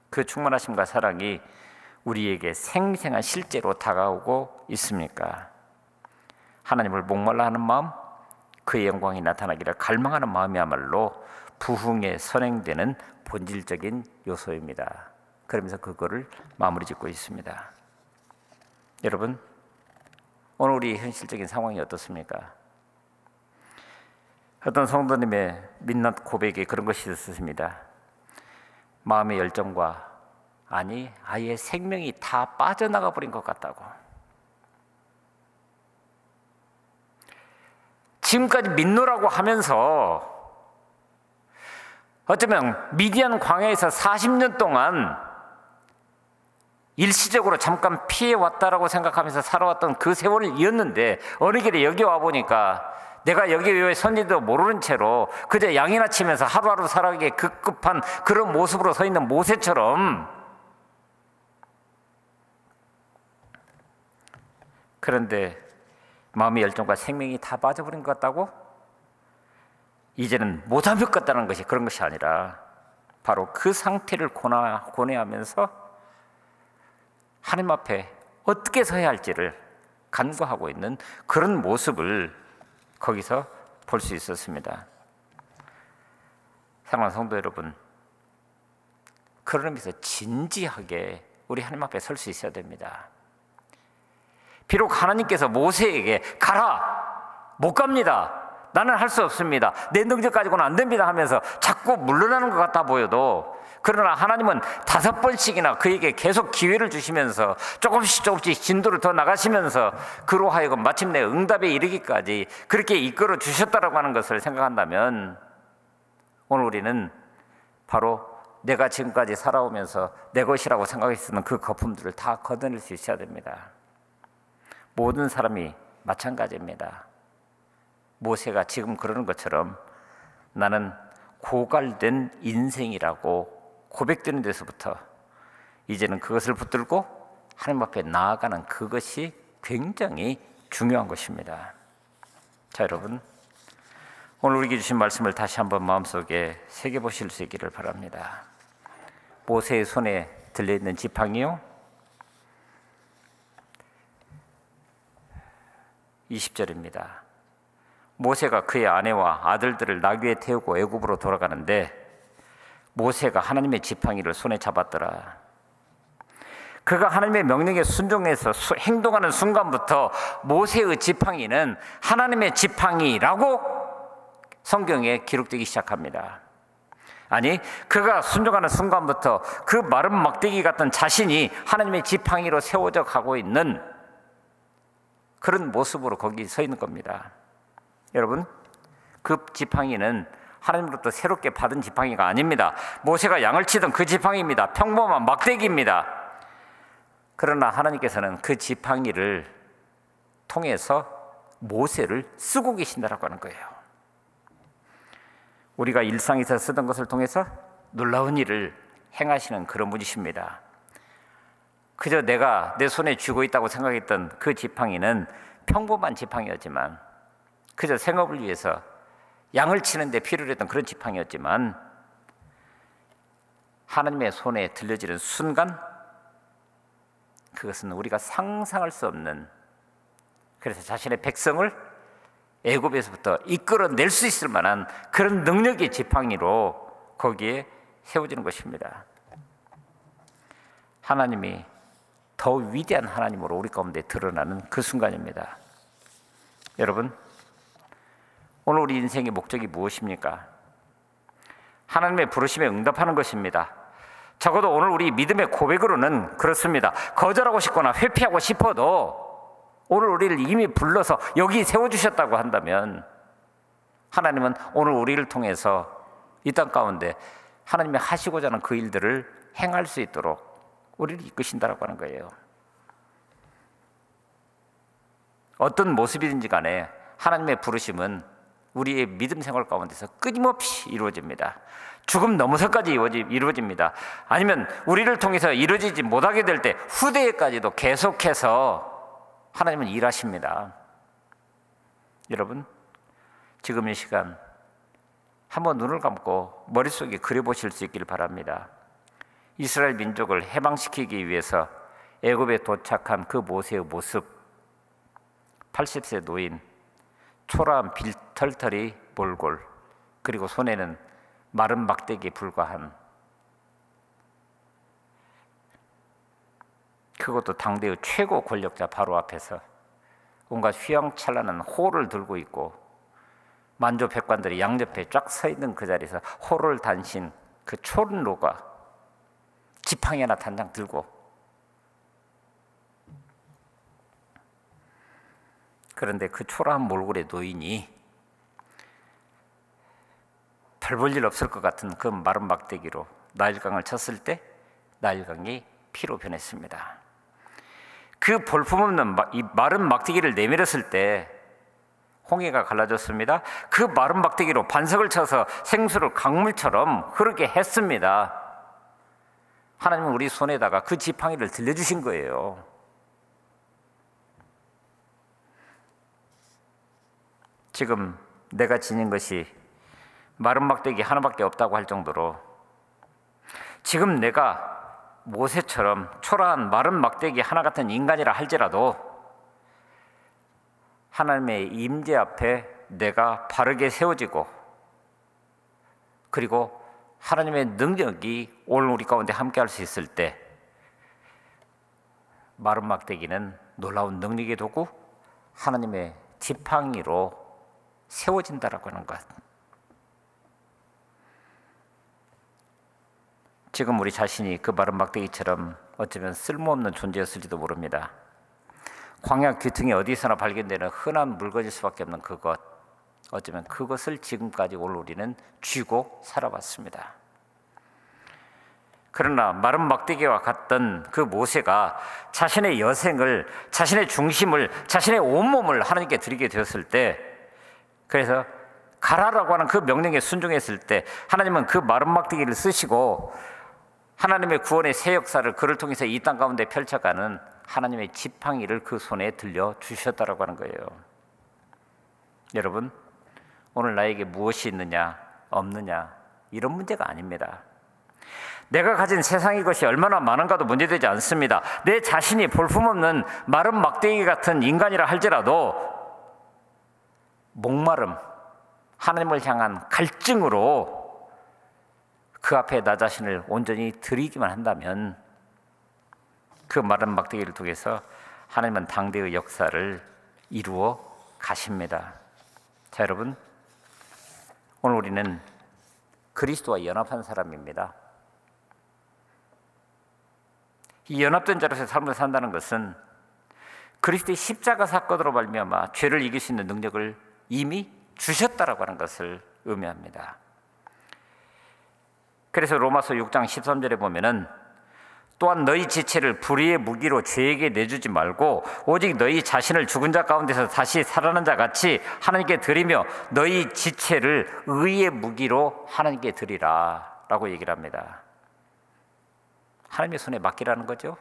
그 충만하심과 사랑이 우리에게 생생한 실제로 다가오고 있습니까? 하나님을 목말라 하는 마음, 그의 영광이 나타나기를 갈망하는 마음이야말로 부흥에 선행되는 본질적인 요소입니다. 그러면서 그거를 마무리 짓고 있습니다. 여러분, 오늘 우리 현실적인 상황이 어떻습니까? 어떤 성도님의 민낯 고백에 그런 것이 있었습니다. 마음의 열정과 아예 생명이 다 빠져나가 버린 것 같다고. 지금까지 믿노라고 하면서 어쩌면 미디안 광야에서 40년 동안 일시적으로 잠깐 피해왔다라고 생각하면서 살아왔던 그 세월을 이었는데 어느 길에 여기 와보니까 내가 여기 왜 선지도 모르는 채로 그저 양이나 치면서 하루하루 살아가기에 급급한 그런 모습으로 서 있는 모세처럼. 그런데 마음의 열정과 생명이 다 빠져버린 것 같다고? 이제는 못한 것 같다는 것이 그런 것이 아니라 바로 그 상태를 고뇌하면서 하나님 앞에 어떻게 서야 할지를 간구하고 있는 그런 모습을 거기서 볼 수 있었습니다. 사랑하는 성도 여러분, 그런 의미에서 진지하게 우리 하나님 앞에 설 수 있어야 됩니다. 비록 하나님께서 모세에게 가라! 못 갑니다. 나는 할 수 없습니다. 내 능력 가지고는 안 됩니다 하면서 자꾸 물러나는 것 같아 보여도, 그러나 하나님은 5번씩이나 그에게 계속 기회를 주시면서 조금씩 진도를 더 나가시면서 그로 하여금 마침내 응답에 이르기까지 그렇게 이끌어 주셨다라고 하는 것을 생각한다면, 오늘 우리는 바로 내가 지금까지 살아오면서 내 것이라고 생각했었던 그 거품들을 다 걷어낼 수 있어야 됩니다. 모든 사람이 마찬가지입니다. 모세가 지금 그러는 것처럼 나는 고갈된 인생이라고 고백되는 데서부터 이제는 그것을 붙들고 하나님 앞에 나아가는 그것이 굉장히 중요한 것입니다. 자, 여러분, 오늘 우리에게 주신 말씀을 다시 한번 마음속에 새겨보실 수 있기를 바랍니다. 모세의 손에 들려있는 지팡이요, 20절입니다. 모세가 그의 아내와 아들들을 나귀에 태우고 애굽으로 돌아가는데 모세가 하나님의 지팡이를 손에 잡았더라. 그가 하나님의 명령에 순종해서 행동하는 순간부터 모세의 지팡이는 하나님의 지팡이라고 성경에 기록되기 시작합니다. 아니, 그가 순종하는 순간부터 그 마른 막대기 같은 자신이 하나님의 지팡이로 세워져 가고 있는 그런 모습으로 거기 서 있는 겁니다. 여러분, 그 지팡이는 하나님으로부터 새롭게 받은 지팡이가 아닙니다. 모세가 양을 치던 그 지팡이입니다. 평범한 막대기입니다. 그러나 하나님께서는 그 지팡이를 통해서 모세를 쓰고 계신다라고 하는 거예요. 우리가 일상에서 쓰던 것을 통해서 놀라운 일을 행하시는 그런 분이십니다. 그저 내가 내 손에 쥐고 있다고 생각했던 그 지팡이는 평범한 지팡이였지만, 그저 생업을 위해서 양을 치는데 필요로 했던 그런 지팡이였지만, 하나님의 손에 들려지는 순간 그것은 우리가 상상할 수 없는, 그래서 자신의 백성을 애굽에서부터 이끌어낼 수 있을 만한 그런 능력의 지팡이로 거기에 세워지는 것입니다. 하나님이 더 위대한 하나님으로 우리 가운데 드러나는 그 순간입니다. 여러분, 오늘 우리 인생의 목적이 무엇입니까? 하나님의 부르심에 응답하는 것입니다. 적어도 오늘 우리 믿음의 고백으로는 그렇습니다. 거절하고 싶거나 회피하고 싶어도 오늘 우리를 이미 불러서 여기 세워주셨다고 한다면 하나님은 오늘 우리를 통해서 이 땅 가운데 하나님이 하시고자 하는 그 일들을 행할 수 있도록 우리를 이끄신다라고 하는 거예요. 어떤 모습이든지 간에 하나님의 부르심은 우리의 믿음 생활 가운데서 끊임없이 이루어집니다. 죽음 넘어서까지 이루어집니다. 아니면 우리를 통해서 이루어지지 못하게 될 때 후대에까지도 계속해서 하나님은 일하십니다. 여러분, 지금 이 시간 한번 눈을 감고 머릿속에 그려보실 수 있기를 바랍니다. 이스라엘 민족을 해방시키기 위해서 애굽에 도착한 그 모세의 모습, 80세 노인, 초라한 빌털털이 몰골, 그리고 손에는 마른 막대기에 불과한, 그것도 당대의 최고 권력자 바로 앞에서 온갖 휘황찬란한 호를 들고 있고 만조 백관들이 양옆에 쫙 서 있는 그 자리에서 호를 단신 그 촌로가 지팡이 하나 단장 들고, 그런데 그 초라한 몰골의 노인이 별 볼 일 없을 것 같은 그 마른 막대기로 나일강을 쳤을 때 나일강이 피로 변했습니다. 그 볼품없는 이 마른 막대기를 내밀었을 때 홍해가 갈라졌습니다. 그 마른 막대기로 반석을 쳐서 생수를 강물처럼 흐르게 했습니다. 하나님은 우리 손에다가 그 지팡이를 들려주신 거예요. 지금 내가 지닌 것이 마른 막대기 하나밖에 없다고 할 정도로 지금 내가 모세처럼 초라한 마른 막대기 하나 같은 인간이라 할지라도 하나님의 임재 앞에 내가 바르게 세워지고, 그리고 하나님의 능력이 오늘 우리 가운데 함께 할 수 있을 때 마른 막대기는 놀라운 능력의 도구, 하나님의 지팡이로 세워진다라고 하는 것. 지금 우리 자신이 그 마른 막대기처럼 어쩌면 쓸모없는 존재였을지도 모릅니다. 광야 귀퉁이 어디서나 발견되는 흔한 물건일 수밖에 없는 그것, 어쩌면 그것을 지금까지 오늘 우리는 쥐고 살아왔습니다. 그러나 마른 막대기와 같던 그 모세가 자신의 여생을, 자신의 중심을, 자신의 온몸을 하나님께 드리게 되었을 때, 그래서 가라라고 하는 그 명령에 순종했을 때 하나님은 그 마른 막대기를 쓰시고 하나님의 구원의 새 역사를 그를 통해서 이 땅 가운데 펼쳐가는 하나님의 지팡이를 그 손에 들려주셨다라고 하는 거예요. 여러분, 오늘 나에게 무엇이 있느냐 없느냐 이런 문제가 아닙니다. 내가 가진 세상의 것이 얼마나 많은가도 문제되지 않습니다. 내 자신이 볼품없는 마른 막대기 같은 인간이라 할지라도 목마름, 하나님을 향한 갈증으로 그 앞에 나 자신을 온전히 드리기만 한다면 그 마른 막대기를 통해서 하나님은 당대의 역사를 이루어 가십니다. 자, 여러분, 오늘 우리는 그리스도와 연합한 사람입니다. 이 연합된 자로서의 삶을 산다는 것은 그리스도의 십자가 사건으로 말미암아 죄를 이길 수 있는 능력을 이미 주셨다라고 하는 것을 의미합니다. 그래서 로마서 6장 13절에 보면은 또한 너희 지체를 불의의 무기로 죄에게 내주지 말고 오직 너희 자신을 죽은 자 가운데서 다시 살아난 자 같이 하나님께 드리며 너희 지체를 의의 무기로 하나님께 드리라 라고 얘기를 합니다. 하나님의 손에 맡기라는 거죠.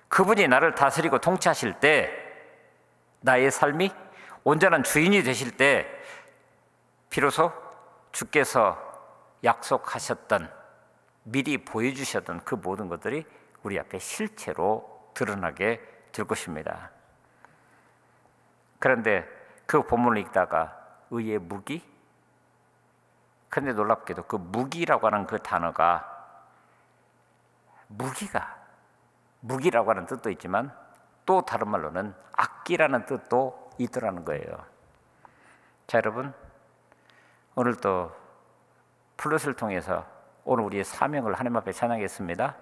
그분이 나를 다스리고 통치하실 때, 나의 삶이 온전한 주인이 되실 때 비로소 주께서 약속하셨던, 미리 보여주셨던 그 모든 것들이 우리 앞에 실체로 드러나게 될 것입니다. 그런데 그 본문을 읽다가 의의 무기? 그런데 놀랍게도 그 무기라고 하는 그 단어가 무기라고 하는 뜻도 있지만 또 다른 말로는 악기라는 뜻도 있더라는 거예요. 자, 여러분, 오늘 또 플룻을 통해서 오늘 우리의 사명을 하나님 앞에 찬양했습니다.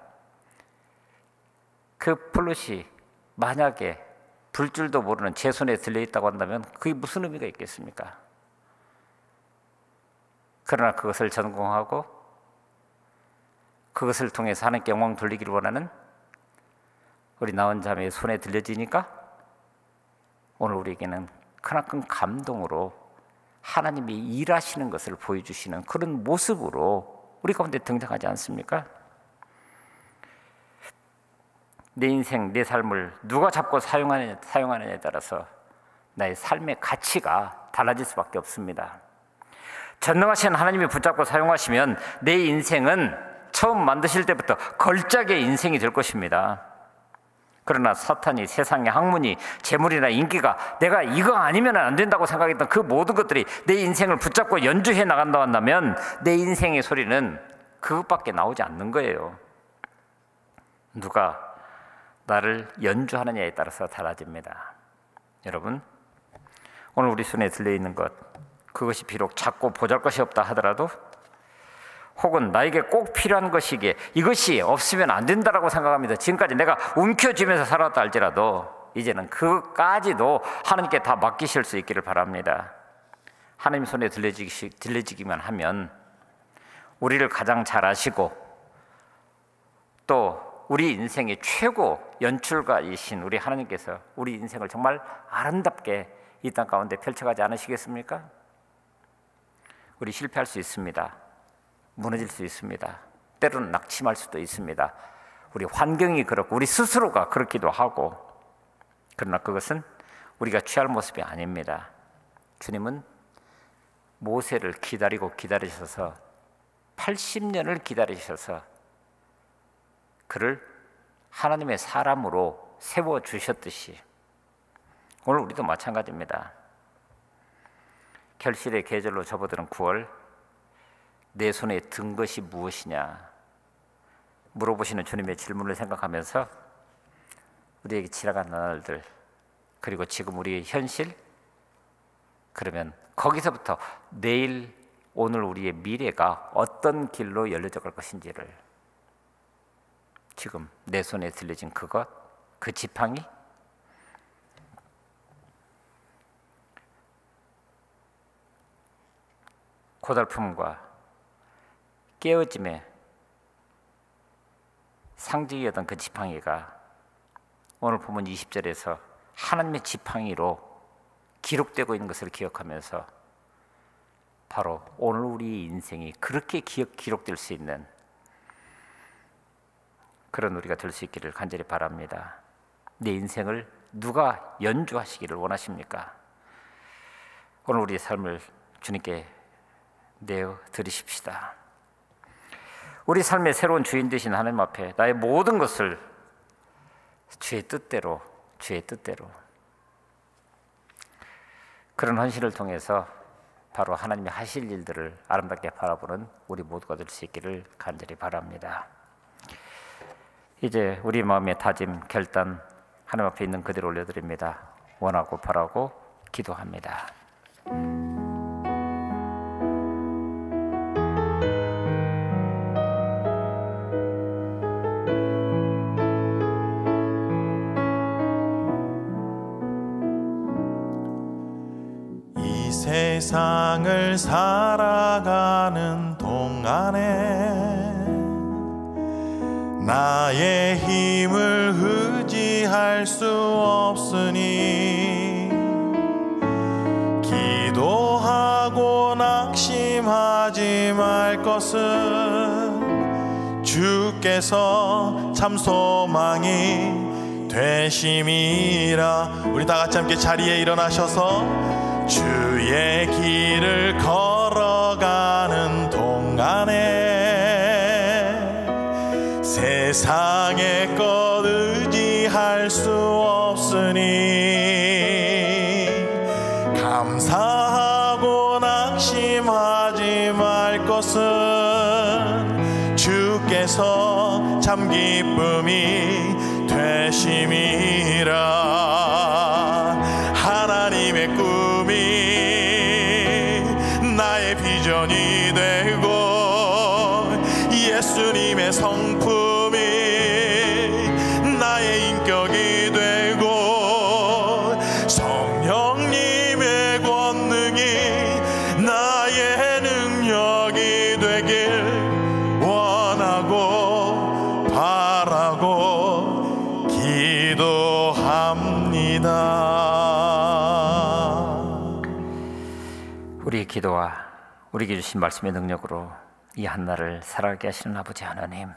그 플룻이 만약에 불 줄도 모르는 제 손에 들려있다고 한다면 그게 무슨 의미가 있겠습니까? 그러나 그것을 전공하고 그것을 통해서 하나님께 영광 돌리기를 원하는 우리 나온 자매의 손에 들려지니까 오늘 우리에게는 크나큰 감동으로 하나님이 일하시는 것을 보여주시는 그런 모습으로 우리 가운데 등장하지 않습니까? 내 인생, 내 삶을 누가 잡고 사용하느냐에 따라서 나의 삶의 가치가 달라질 수밖에 없습니다. 전능하신 하나님이 붙잡고 사용하시면 내 인생은 처음 만드실 때부터 걸작의 인생이 될 것입니다. 그러나 사탄이, 세상의 학문이, 재물이나 인기가 내가 이거 아니면 안 된다고 생각했던 그 모든 것들이 내 인생을 붙잡고 연주해 나간다 한다면 내 인생의 소리는 그것밖에 나오지 않는 거예요. 누가 나를 연주하느냐에 따라서 달라집니다. 여러분, 오늘 우리 손에 들려있는 것, 그것이 비록 작고 보잘것이 없다 하더라도 혹은 나에게 꼭 필요한 것이기에 이것이 없으면 안 된다라고 생각합니다. 지금까지 내가 움켜쥐면서 살았다 할지라도 이제는 그까지도 하나님께 다 맡기실 수 있기를 바랍니다. 하나님 손에 들려지기만 하면 우리를 가장 잘 아시고 또 우리 인생의 최고 연출가이신 우리 하나님께서 우리 인생을 정말 아름답게 이 땅 가운데 펼쳐가지 않으시겠습니까? 우리 실패할 수 있습니다. 무너질 수 있습니다. 때로는 낙심할 수도 있습니다. 우리 환경이 그렇고 우리 스스로가 그렇기도 하고, 그러나 그것은 우리가 취할 모습이 아닙니다. 주님은 모세를 기다리셔서 80년을 기다리셔서 그를 하나님의 사람으로 세워주셨듯이 오늘 우리도 마찬가지입니다. 결실의 계절로 접어드는 9월, 내 손에 든 것이 무엇이냐 물어보시는 주님의 질문을 생각하면서 우리에게 지나간 날들, 그리고 지금 우리의 현실, 그러면 거기서부터 내일, 오늘 우리의 미래가 어떤 길로 열려져 갈 것인지를 지금 내 손에 들려진 그것, 그 지팡이, 고달픔과 깨어짐의 상징이었던 그 지팡이가 오늘 보면 20절에서 하나님의 지팡이로 기록되고 있는 것을 기억하면서 바로 오늘 우리 인생이 그렇게 기록될 수 있는 그런 우리가 될 수 있기를 간절히 바랍니다. 내 인생을 누가 연주하시기를 원하십니까? 오늘 우리의 삶을 주님께 내어 드리십시다. 우리 삶의 새로운 주인 되신 하나님 앞에 나의 모든 것을 주의 뜻대로 그런 헌신을 통해서 바로 하나님이 하실 일들을 아름답게 바라보는 우리 모두가 될 수 있기를 간절히 바랍니다. 이제 우리 마음의 다짐, 결단 하나님 앞에 있는 그대로 올려드립니다. 원하고 바라고 기도합니다. 세상을 살아가는 동안에 나의 힘을 의지할 수 없으니 기도하고 낙심하지 말 것은 주께서 참 소망이 되심이라. 우리 다 같이 함께 자리에 일어나셔서 주의 길을 걸어가는 동안에 세상의 것 의지할 수 없으니 감사하고 낙심하지 말 것은 주께서 참 기쁨이 되심이라. 하나님의 꿈이 나의 비전이 되고 예수님의 성품이 나의 인격이 되고 성령님의 권능이 나의 능력이 되길 원하고 바라고 기도합니다. 우리의 기도와 우리에게 주신 말씀의 능력으로 이 한날을 살아가게 하시는 아버지 하나님,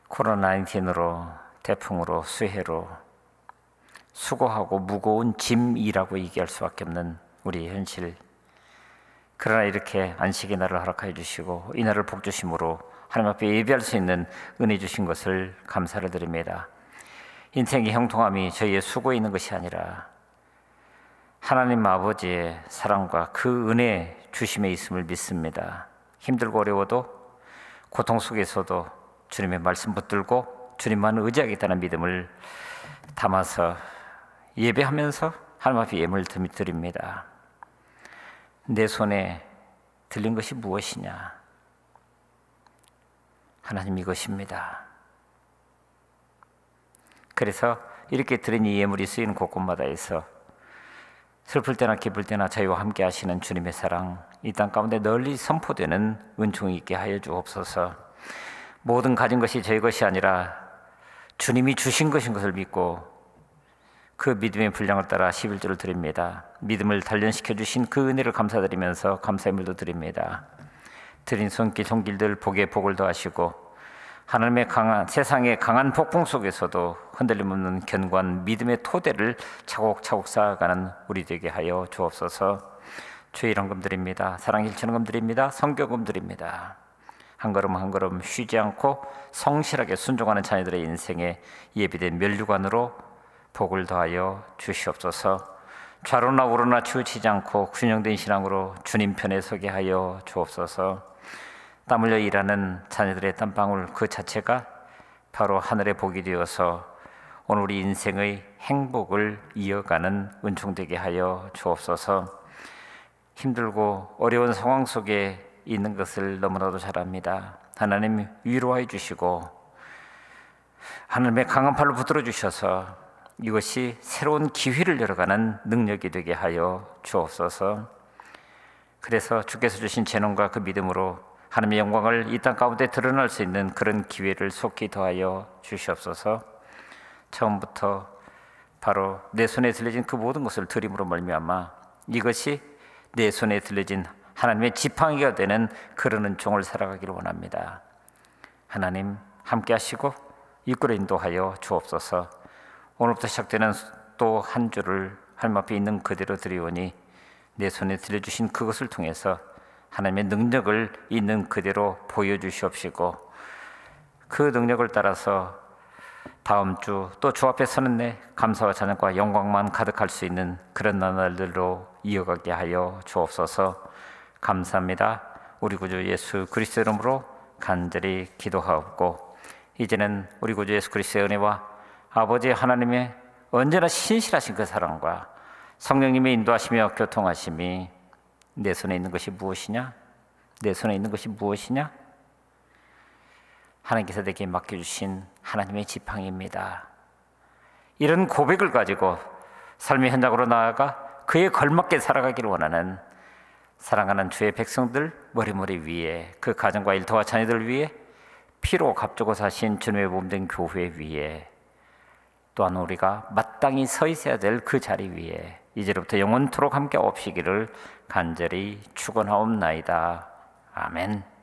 코로나19으로 태풍으로 수해로 수고하고 무거운 짐이라고 얘기할 수밖에 없는 우리의 현실, 그러나 이렇게 안식의 날을 허락하여 주시고 이 날을 복 주심으로 하나님 앞에 예배할 수 있는 은혜 주신 것을 감사를 드립니다. 인생의 형통함이 저희의 수고에 있는 것이 아니라 하나님 아버지의 사랑과 그 은혜 주심에 있음을 믿습니다. 힘들고 어려워도 고통 속에서도 주님의 말씀 붙들고 주님만 의지하겠다는 믿음을 담아서 예배하면서 하나님 앞에 예물을 드립니다. 내 손에 들린 것이 무엇이냐? 하나님 이것입니다. 그래서 이렇게 드린 이 예물이 쓰이는 곳곳마다에서 슬플 때나 기쁠 때나 저희와 함께 하시는 주님의 사랑 이 땅 가운데 널리 선포되는 은총이 있게 하여 주옵소서. 모든 가진 것이 저희 것이 아니라 주님이 주신 것인 것을 믿고 그 믿음의 분량을 따라 11조를 드립니다. 믿음을 단련시켜 주신 그 은혜를 감사드리면서 감사의 물도 드립니다. 드린 손길 손길들 복에 복을 더하시고 하나님의 세상의 강한 폭풍 속에서도 흔들림 없는 견고한 믿음의 토대를 차곡차곡 쌓아가는 우리 되게 하여 주옵소서. 주의 이런금 드립니다. 사랑 일천금 드립니다. 성교금 드립니다. 한 걸음 한 걸음 쉬지 않고 성실하게 순종하는 자녀들의 인생에 예비된 면류관으로 복을 더하여 주시옵소서. 좌로나 우로나 치우치지 않고 균형된 신앙으로 주님 편에 서게 하여 주옵소서. 땀 흘려 일하는 자녀들의 땀방울 그 자체가 바로 하늘의 복이 되어서 오늘 우리 인생의 행복을 이어가는 은총되게 하여 주옵소서. 힘들고 어려운 상황 속에 있는 것을 너무나도 잘 압니다. 하나님 위로해 주시고 하나님의 강한 팔로 붙들어 주셔서 이것이 새로운 기회를 열어가는 능력이 되게 하여 주옵소서. 그래서 주께서 주신 재능과 그 믿음으로 하나님의 영광을 이 땅 가운데 드러날 수 있는 그런 기회를 속히 더하여 주시옵소서. 처음부터 바로 내 손에 들려진 그 모든 것을 드림으로 말미암아 이것이 내 손에 들려진 하나님의 지팡이가 되는 그런 은총을 살아가기를 원합니다. 하나님 함께 하시고 이끌어 인도하여 주옵소서. 오늘부터 시작되는 또 한 주를 하나님 앞에 있는 그대로 드리오니 내 손에 들려주신 그것을 통해서 하나님의 능력을 있는 그대로 보여주시옵시고 그 능력을 따라서 다음 주 또 주 앞에 서는 내 감사와 찬양과 영광만 가득할 수 있는 그런 나날들로 이어가게 하여 주옵소서. 감사합니다. 우리 구주 예수 그리스도 이름으로 간절히 기도하옵고 이제는 우리 구주 예수 그리스도의 은혜와 아버지 하나님의 언제나 신실하신 그 사랑과 성령님의 인도하시며 교통하심이 내 손에 있는 것이 무엇이냐? 내 손에 있는 것이 무엇이냐? 하나님께서 내게 맡겨주신 하나님의 지팡이입니다. 이런 고백을 가지고 삶의 현장으로 나아가 그에 걸맞게 살아가기를 원하는 사랑하는 주의 백성들 머리머리 위에 그 가정과 일터와 자녀들 위에 피로 값주고 사신 주님의 몸된 교회 위에 또한 우리가 마땅히 서 있어야 될 그 자리 위에 이제부터 영원토록 함께 없시기를 간절히 축원하옵나이다. 아멘.